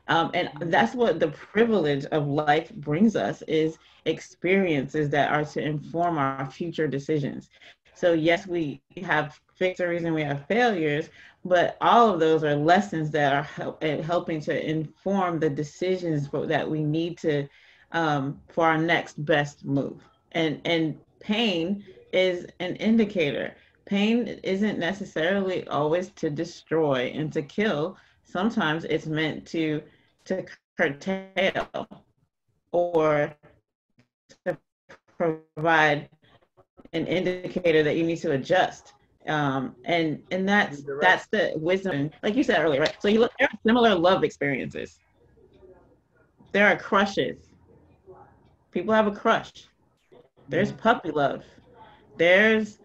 And that's what the privilege of life brings us, is experiences that are to inform our future decisions. So yes, we have victories and we have failures, but all of those are lessons that are helping to inform the decisions that we need to for our next best move. And pain is an indicator. Pain isn't necessarily always to destroy and to kill. Sometimes it's meant to curtail or to provide an indicator that you need to adjust. And that's the wisdom, like you said earlier, right? So you look, there are similar love experiences. There are crushes. People have a crush. There's puppy love. There's,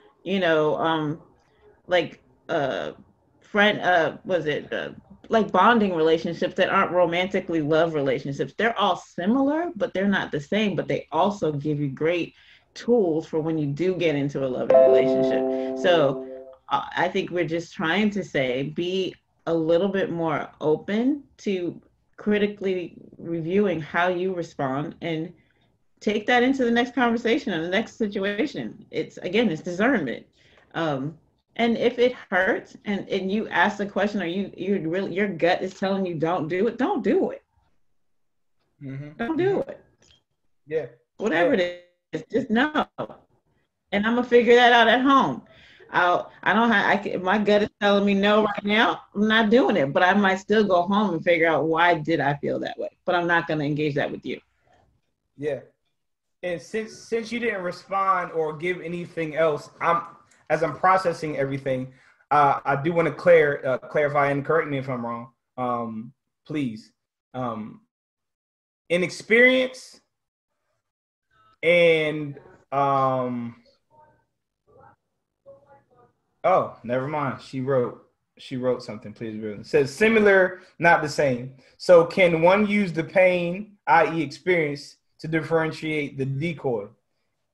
like bonding relationships that aren't romantically love relationships. They're all similar, but they're not the same, but they also give you great tools for when you do get into a loving relationship. So I think we're just trying to say be a little bit more open to critically reviewing how you respond and take that into the next conversation and the next situation. It's again, it's discernment. Um, and if it hurts and you ask the question, or you really your gut is telling you don't do it, don't do it. Don't do it.
Yeah.
Whatever it is, just no. And I'm gonna figure that out at home. I don't have my gut is telling me no right now. I'm not doing it, but I might still go home and figure out why did I feel that way. But I'm not gonna engage that with you.
Yeah. And since you didn't respond or give anything else, as I'm processing everything, I do want to clarify and correct me if I'm wrong, please. In experience and oh, never mind. She wrote something. Please read. It says similar, not the same. So can one use the pain, i.e., experience, to differentiate the decoy,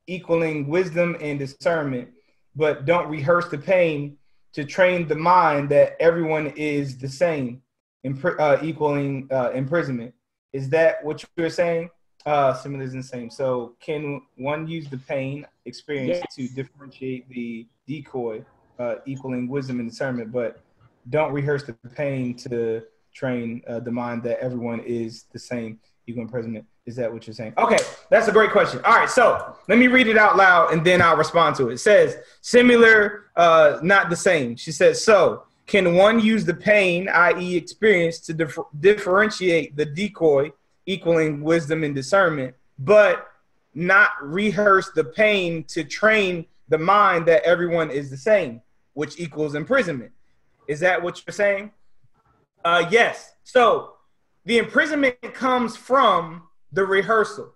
equaling wisdom and discernment, but don't rehearse the pain to train the mind that everyone is the same, equaling imprisonment? Is that what you're saying? Similar is the same. So can one use the pain experience to differentiate the decoy, equaling wisdom and discernment, but don't rehearse the pain to train the mind that everyone is the same, equal imprisonment? Is that what you're saying? Okay, that's a great question. All right, so let me read it out loud and then I'll respond to it. It says, similar, not the same. She says, so can one use the pain, i.e. experience, to differentiate the decoy, equaling wisdom and discernment, but not rehearse the pain to train the mind that everyone is the same, which equals imprisonment? Is that what you're saying? Yes. So the imprisonment comes from the rehearsal.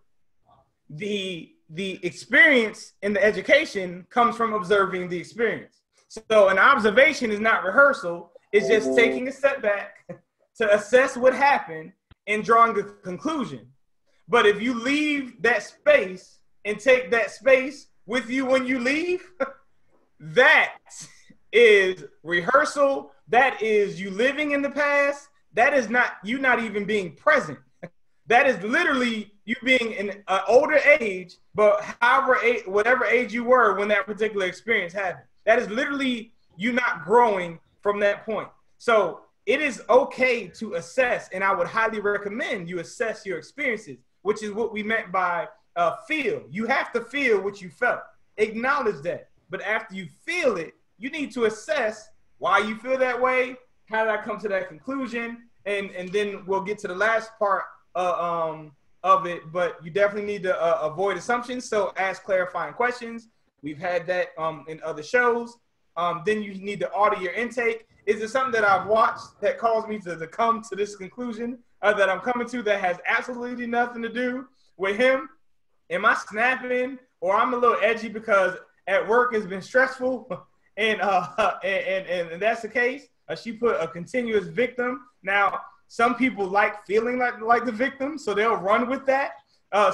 The experience in the education comes from observing the experience. So an observation is not rehearsal. It's just taking a step back to assess what happened and drawing a conclusion. But if you leave that space and take that space with you when you leave, that is rehearsal. That is you living in the past. That is not you not even being present. That is literally you being in an older age, but whatever age you were when that particular experience happened. That is literally you not growing from that point. So it is okay to assess, and I would highly recommend you assess your experiences, which is what we meant by feel. You have to feel what you felt. Acknowledge that. But after you feel it, you need to assess why you feel that way, how did I come to that conclusion, and then we'll get to the last part of it. But you definitely need to avoid assumptions, so ask clarifying questions. We've had that in other shows. Then you need to audit your intake. Is there something that I've watched that caused me to come to this conclusion that I'm coming to that has absolutely nothing to do with him? Am I snapping, or I'm a little edgy because at work it's been stressful, and that's the case? She put a continuous victim. Now, some people like feeling like the victim, so they'll run with that.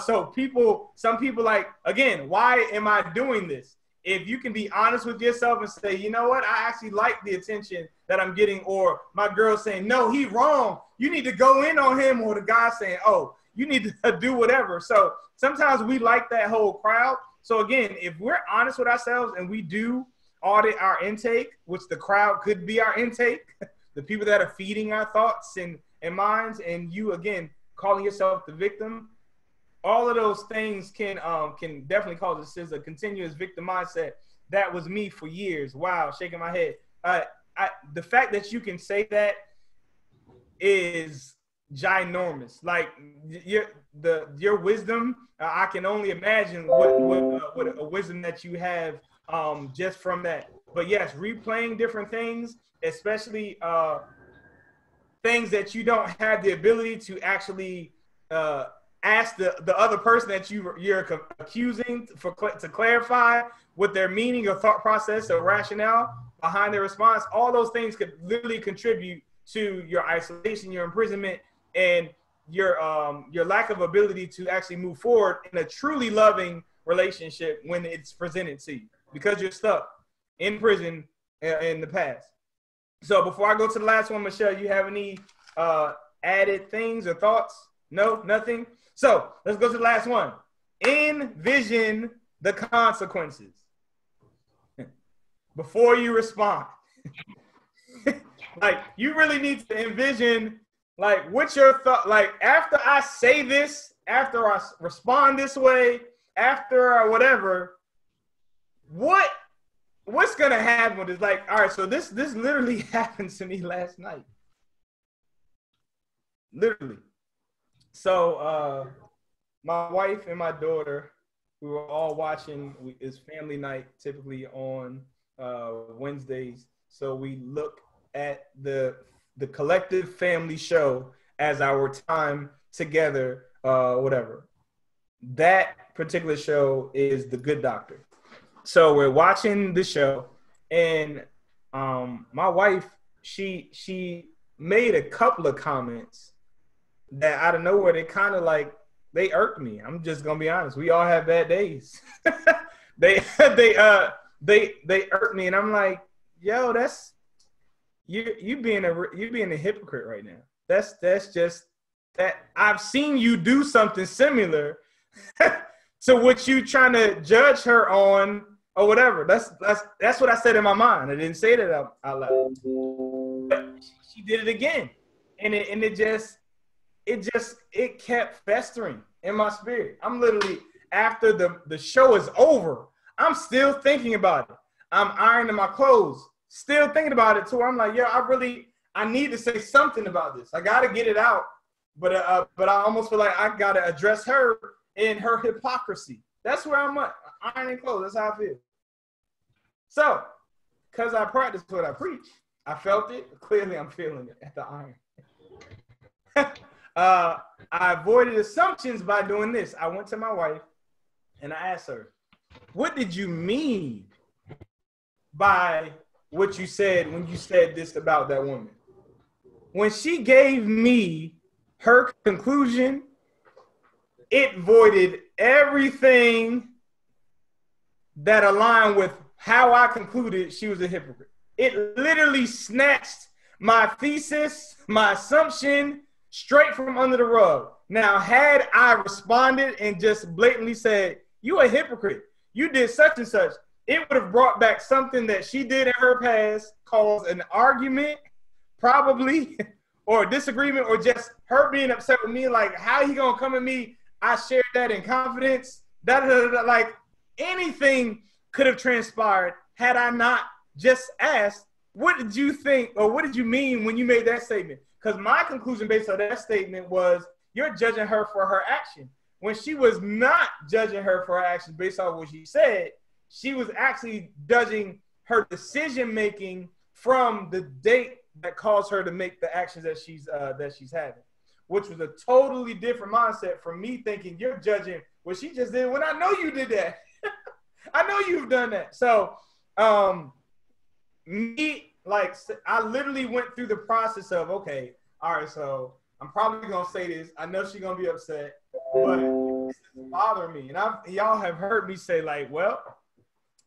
Some people like, again, why am I doing this? If you can be honest with yourself and say, you know what, I actually like the attention that I'm getting, or my girl saying, no, he wrong, you need to go in on him, or the guy saying, oh, you need to do whatever. So sometimes we like that whole crowd. So again, if we're honest with ourselves and we do audit our intake, which the crowd could be our intake, the people that are feeding our thoughts and minds, and you, again, calling yourself the victim, all of those things can definitely cause a continuous victim mindset. That was me for years. Wow, shaking my head. The fact that you can say that is ginormous. Like your wisdom, I can only imagine what a wisdom that you have just from that. But yes, replaying different things, especially things that you don't have the ability to actually ask the other person that you're accusing to clarify what their meaning or thought process or rationale behind their response. All those things could literally contribute to your isolation, your imprisonment, and your lack of ability to actually move forward in a truly loving relationship when it's presented to you, because you're stuck in prison in the past. So before I go to the last one, Michelle, you have any added things or thoughts? No, nothing. So let's go to the last one. Envision the consequences before you respond. Like, you really need to envision, like, what's your thought? Like, after I say this, after I respond this way, after whatever, what's gonna happen with this? Like, all right, so this literally happened to me last night. Literally. So my wife and my daughter, we were all watching. It's family night typically on Wednesdays. So we look at the collective family show as our time together, whatever. That particular show is The Good Doctor. So we're watching the show, and my wife, she made a couple of comments that out of nowhere, they kind of like, they irked me. I'm just gonna be honest. We all have bad days. they irked me, and I'm like, yo, that's you being a hypocrite right now. That's just that I've seen you do something similar to what you trying to judge her on or whatever. That's what I said in my mind. I didn't say that out loud. But she did it again, and it kept festering in my spirit. I'm literally, after the show is over, I'm still thinking about it. I'm ironing my clothes, still thinking about it, too. I'm like, yo, I need to say something about this. I got to get it out. But I almost feel like I got to address her in her hypocrisy. That's where I'm at. Ironing clothes. That's how I feel. So, because I practice what I preach, I felt it. Clearly, I'm feeling it at the iron. I avoided assumptions by doing this. I went to my wife and I asked her, what did you mean by what you said when you said this about that woman? When she gave me her conclusion, it voided everything that aligned with how I concluded she was a hypocrite. It literally snatched my thesis, my assumption, straight from under the rug. Now, had I responded and just blatantly said, you a hypocrite, you did such and such, it would have brought back something that she did in her past, caused an argument, probably, or a disagreement, or just her being upset with me, like, how he gonna come at me? I shared that in confidence. Like, anything could have transpired had I not just asked, what did you think, or what did you mean when you made that statement? Because my conclusion based on that statement was, you're judging her for her action. When she was not judging her for her action based on what she said, she was actually judging her decision-making from the date that caused her to make the actions that she's having, which was a totally different mindset from me thinking you're judging what she just did when I know you did that. I know you've done that. So I literally went through the process of, okay, all right, so I'm probably going to say this. I know she's going to be upset, but this is bothering me. And y'all have heard me say, like, well,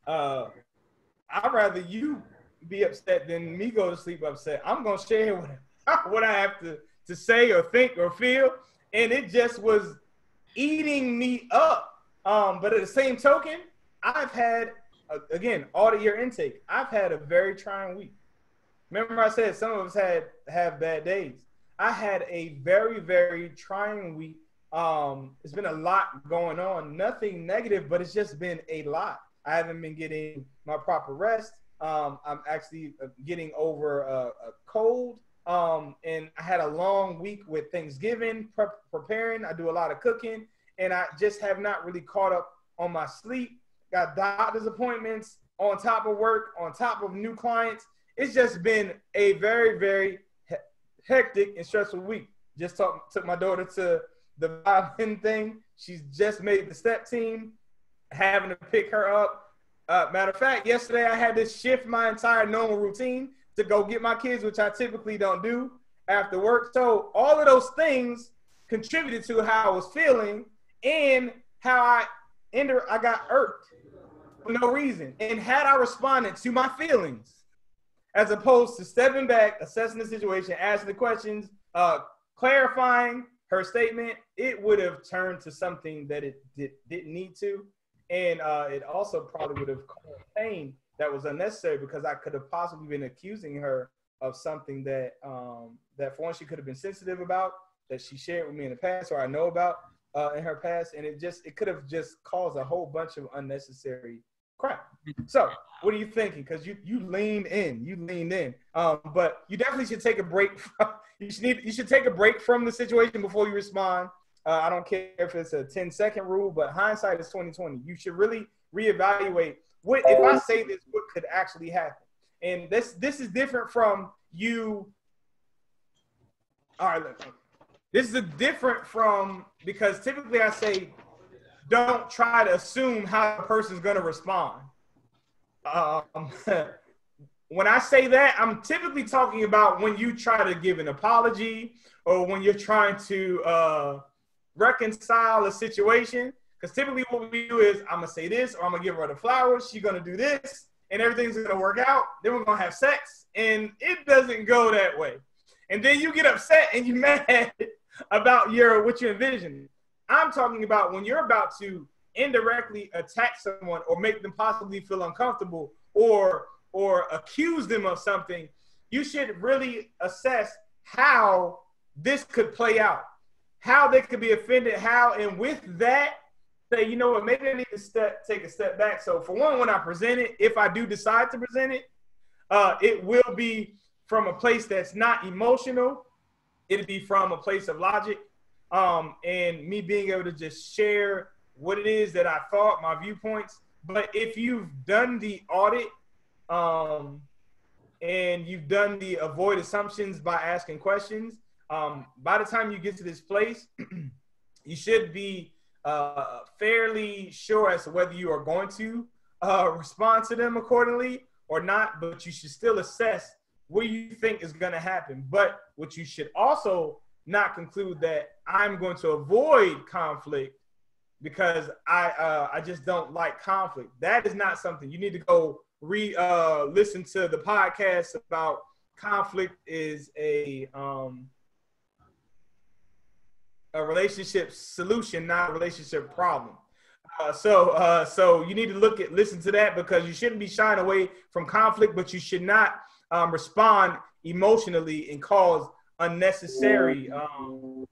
I'd rather you be upset than me go to sleep upset. I'm going to share what I have to say or think or feel. And it just was eating me up. But at the same token, I've had, again, audit your intake. I've had a very trying week. Remember I said some of us have bad days. I had a very, very trying week. It's been a lot going on. Nothing negative, but it's just been a lot. I haven't been getting my proper rest. I'm actually getting over a cold. And I had a long week with Thanksgiving, preparing. I do a lot of cooking, and I just have not really caught up on my sleep. Got doctor's appointments on top of work, on top of new clients. It's just been a very, very hectic and stressful week. Just took my daughter to the violin thing. She's just made the step team, having to pick her up. Matter of fact, yesterday I had to shift my entire normal routine to go get my kids, which I typically don't do after work. So all of those things contributed to how I was feeling and how I got irked for no reason. And had I responded to my feelings, as opposed to stepping back, assessing the situation, asking the questions, clarifying her statement, it would have turned to something that it didn't need to. And it also probably would have caused pain that was unnecessary, because I could have possibly been accusing her of something that that for one, she could have been sensitive about, that she shared with me in the past, or I know about in her past. And it could have just caused a whole bunch of unnecessary crap. So what are you thinking? Because you leaned in. But you definitely should take a break. You should take a break from the situation before you respond. I don't care if it's a 10-second rule, but hindsight is 20/20. You should really reevaluate what if I say this, what could actually happen. And this is different from you. All right, look. This is different from, because typically I say, don't try to assume how a person's going to respond. When I say that, I'm typically talking about when you try to give an apology, or when you're trying to reconcile a situation. Because typically what we do is, I'm going to say this, or I'm going to give her the flowers, she's going to do this, and everything's going to work out. Then we're going to have sex, and it doesn't go that way. And then you get upset and you're mad about what you envision. I'm talking about when you're about to indirectly attack someone, or make them possibly feel uncomfortable, or accuse them of something. You should really assess how this could play out, how they could be offended, and with that, say, you know what, maybe I need to take a step back. So for one, when I present it, if I do decide to present it, it will be from a place that's not emotional. It'll be from a place of logic, and me being able to just share what it is that I thought, my viewpoints. But if you've done the audit, and you've done the avoid assumptions by asking questions, by the time you get to this place, you should be fairly sure as to whether you are going to respond to them accordingly or not. But you should still assess what you think is going to happen. But what you should also not conclude that I'm going to avoid conflict because I just don't like conflict. That is not something you need to go listen to the podcast about. Conflict is a relationship solution, not a relationship problem. So you need to listen to that, because you shouldn't be shying away from conflict, but you should not respond emotionally and cause unnecessary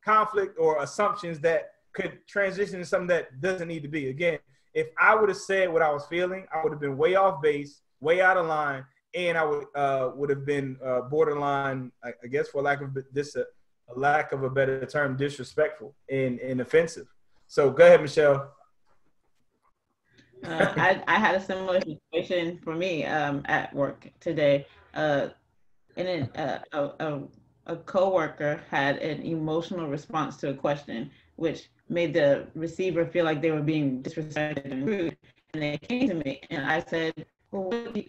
conflict or assumptions that could transition to something that doesn't need to be. Again, if I would have said what I was feeling, I would have been way off base, way out of line, and I would have been borderline, I guess, for lack of a better term, disrespectful and offensive. So go ahead, Michelle.
I had a similar situation for me at work today. And then a coworker had an emotional response to a question, which made the receiver feel like they were being disrespected and rude. And they came to me, and I said, "Well,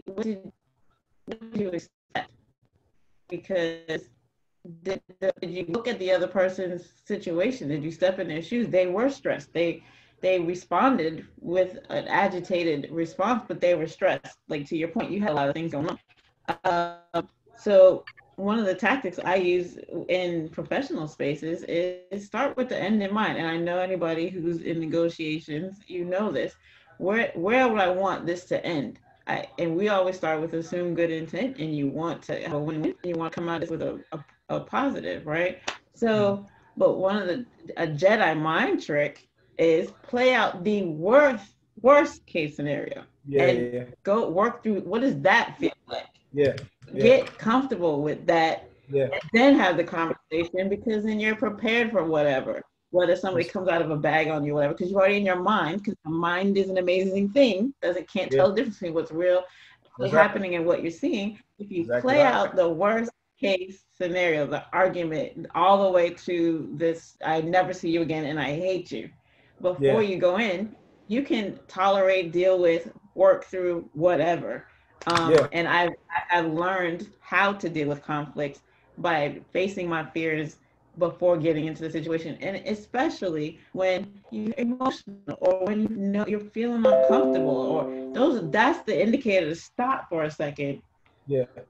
what did you expect? Because did you look at the other person's situation? Did you step in their shoes? They were stressed. They responded with an agitated response, but they were stressed. Like, to your point, you had a lot of things going on. So one of the tactics I use in professional spaces is start with the end in mind. And I know anybody who's in negotiations, you know this. Where would I want this to end? And we always start with assume good intent, and you want to have a win-win. You want to come out with a positive, right? So, but a Jedi mind trick is play out the worst case scenario. Go work through, what does that feel like? Get comfortable with that, and then have the conversation, because then you're prepared for whether somebody comes out of a bag on you, whatever, because you're already in your mind, because the mind is an amazing thing, can't tell the difference between what's real, what's happening, and what you're seeing. If you play out the worst case scenario, the argument, all the way to this, I never see you again and I hate you, before you go in, you can tolerate, deal with, work through whatever. And I've I learned how to deal with conflicts by facing my fears before getting into the situation. And especially when you're emotional or when you know you're feeling uncomfortable, or that's the indicator to stop for a second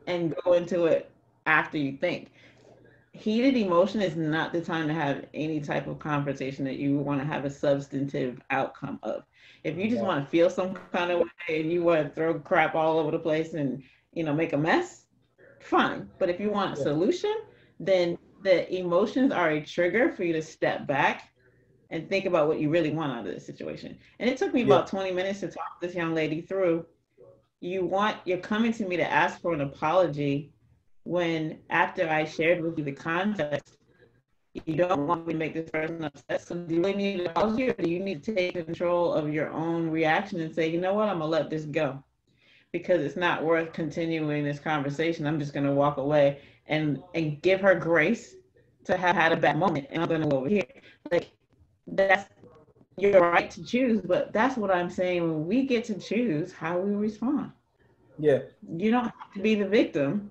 and go into it after you think. Heated emotion is not the time to have any type of conversation that you want to have a substantive outcome of. If you just want to feel some kind of way and you want to throw crap all over the place and make a mess, fine. But if you want a solution, then the emotions are a trigger for you to step back and think about what you really want out of this situation. And it took me about 20 minutes to talk this young lady through. You're coming to me to ask for an apology when, after I shared with you the context, you don't want me to make this person upset. So do you really need an apology, or do you need to take control of your own reaction and say, you know what, I'm gonna let this go because it's not worth continuing this conversation. I'm just gonna walk away and give her grace to have had a bad moment, and I'm gonna go over here. Like, that's your right to choose, but that's what I'm saying. We get to choose how we respond.
Yeah.
You don't have to be the victim.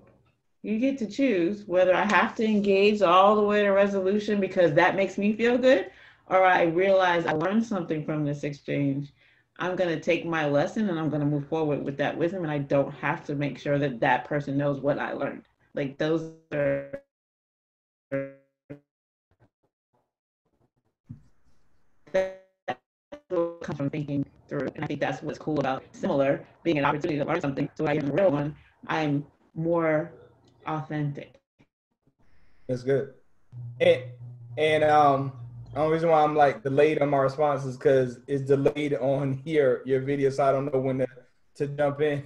You get to choose whether I have to engage all the way to resolution because that makes me feel good, or I realize I learned something from this exchange. I'm going to take my lesson and I'm going to move forward with that wisdom, and I don't have to make sure that that person knows what I learned. Like, those are what comes from thinking through. And I think that's what's cool about similar being an opportunity to learn something. So I am a real one. I'm more authentic.
That's good. And the only reason why I'm like delayed on my response is because it's delayed on your video, so I don't know when to jump in.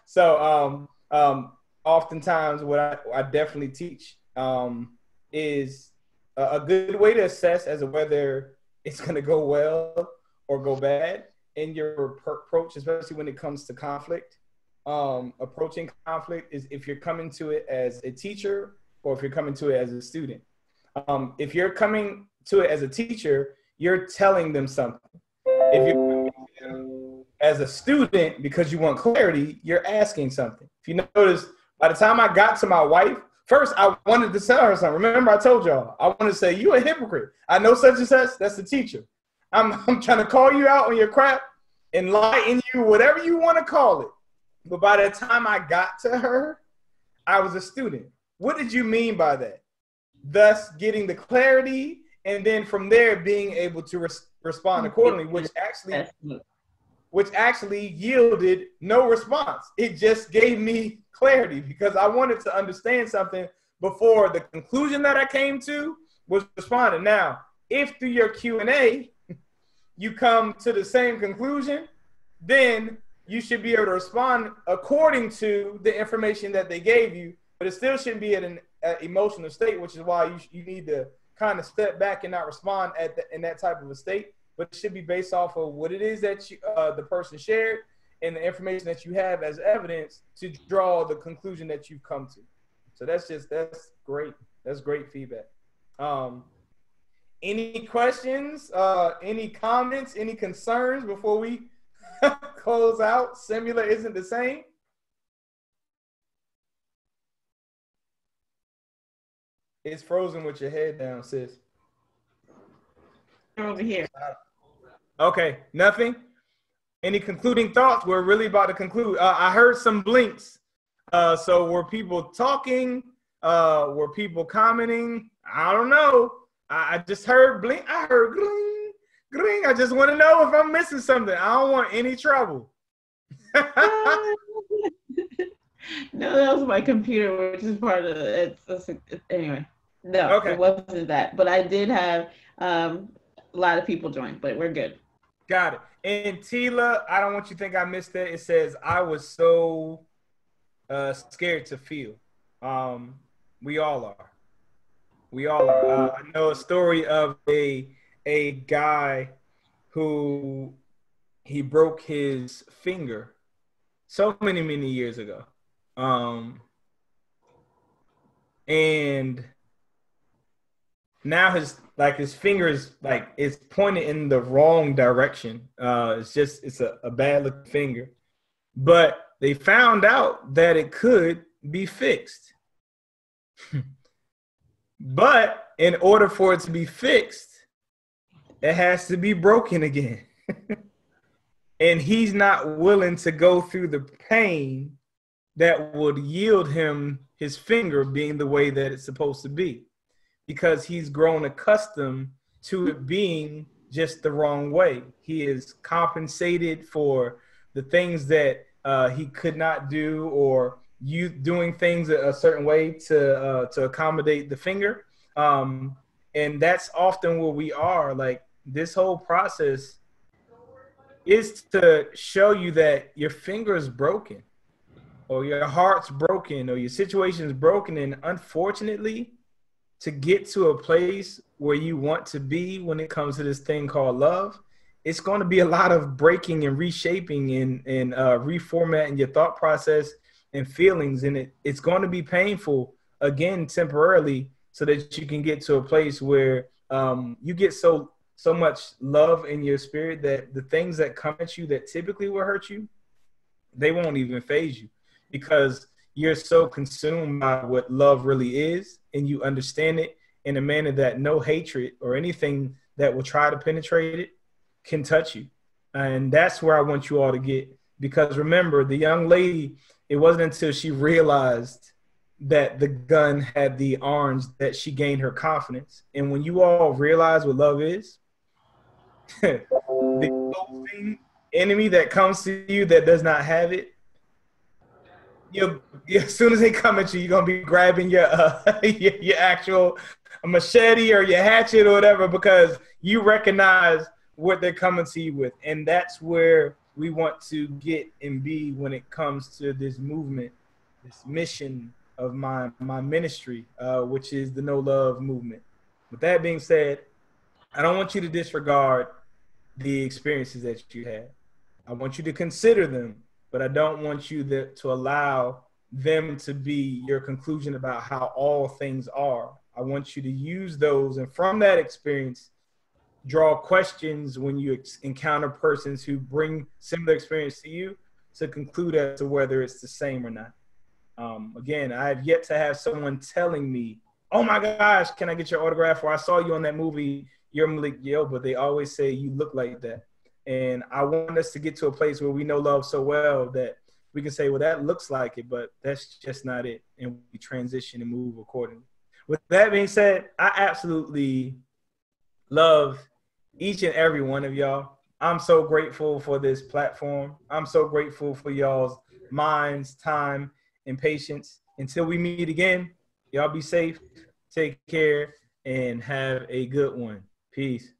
So oftentimes what I definitely teach is a good way to assess as to whether it's going to go well or go bad in your approach, especially when it comes to conflict. Approaching conflict is if you're coming to it as a teacher or if you're coming to it as a student. If you're coming to it as a teacher, you're telling them something. If you're coming to them as a student because you want clarity, you're asking something. If you notice, by the time I got to my wife, first I wanted to tell her something. Remember, I told y'all, I want to say, you a hypocrite. I know such and such, that's the teacher. I'm trying to call you out on your crap, enlighten you, whatever you want to call it. But by the time I got to her, I was a student. What did you mean by that? Thus getting the clarity, and then from there being able to respond accordingly, which actually yielded no response. It just gave me clarity because I wanted to understand something before the conclusion that I came to was responding. Now, if through your Q&A you come to the same conclusion, then you should be able to respond according to the information that they gave you, but it still shouldn't be at an emotional state, which is why you need to kind of step back and not respond in that type of a state, but it should be based off of what it is that the person shared and the information that you have as evidence to draw the conclusion that you've come to. So that's great. That's great feedback. Any questions, any comments, any concerns before we close out? Similar isn't the same. It's frozen with your head down, sis.
Over here.
Okay, nothing. Any concluding thoughts? We're really about to conclude. I heard some blinks. So were people talking? Were people commenting? I don't know. I just heard blink. I heard gling, gling. I just want to know if I'm missing something. I don't want any trouble.
No, that was my computer, which is part of it. Anyway, no, okay. It wasn't that. But I did have a lot of people join, but we're good.
Got it. And Tila, I don't want you to think I missed that. It says, I was so scared to feel. We all are. We all are. I know a story of a guy who he broke his finger so many years ago. And now his finger is it's pointed in the wrong direction. It's a bad looking finger. But they found out that it could be fixed. But in order for it to be fixed, it has to be broken again. And he's not willing to go through the pain that would yield him his finger being the way that it's supposed to be, because he's grown accustomed to it being just the wrong way. He is compensated for the things that he could not do, or you doing things a certain way to accommodate the finger. And that's often where we are. Like, this whole process is to show you that your finger is broken, or your heart's broken, or your situation is broken. And unfortunately, to get to a place where you want to be when it comes to this thing called love, it's going to be a lot of breaking and reshaping and reformatting your thought process and feelings. And it's going to be painful, again, temporarily, so that you can get to a place where you get so much love in your spirit that the things that come at you that typically will hurt you, they won't even faze you, because you're so consumed by what love really is, and you understand it in a manner that no hatred or anything that will try to penetrate it can touch you. And that's where I want you all to get, because remember, the young lady, it wasn't until she realized that the gun had the orange that she gained her confidence. And when you all realize what love is, the closing enemy that comes to you that does not have it, as soon as they come at you, you're gonna be grabbing your your actual machete or your hatchet or whatever, because you recognize what they're coming to you with. And that's where we want to get and be when it comes to this movement, this mission of my ministry, which is the No Love movement. With that being said, I don't want you to disregard the experiences that you had. I want you to consider them, but I don't want you to allow them to be your conclusion about how all things are. I want you to use those, and from that experience, draw questions when you encounter persons who bring similar experience to you, to conclude as to whether it's the same or not. Again, I have yet to have someone telling me, "Oh my gosh, can I get your autograph?" Or "I saw you on that movie, you're Malik Yo," but they always say, "You look like that." And I want us to get to a place where we know love so well that we can say, well, that looks like it, but that's just not it. And we transition and move accordingly. With that being said, I absolutely love each and every one of y'all. I'm so grateful for this platform. I'm so grateful for y'all's minds, time, and patience. Until we meet again, y'all be safe, take care, and have a good one. Peace.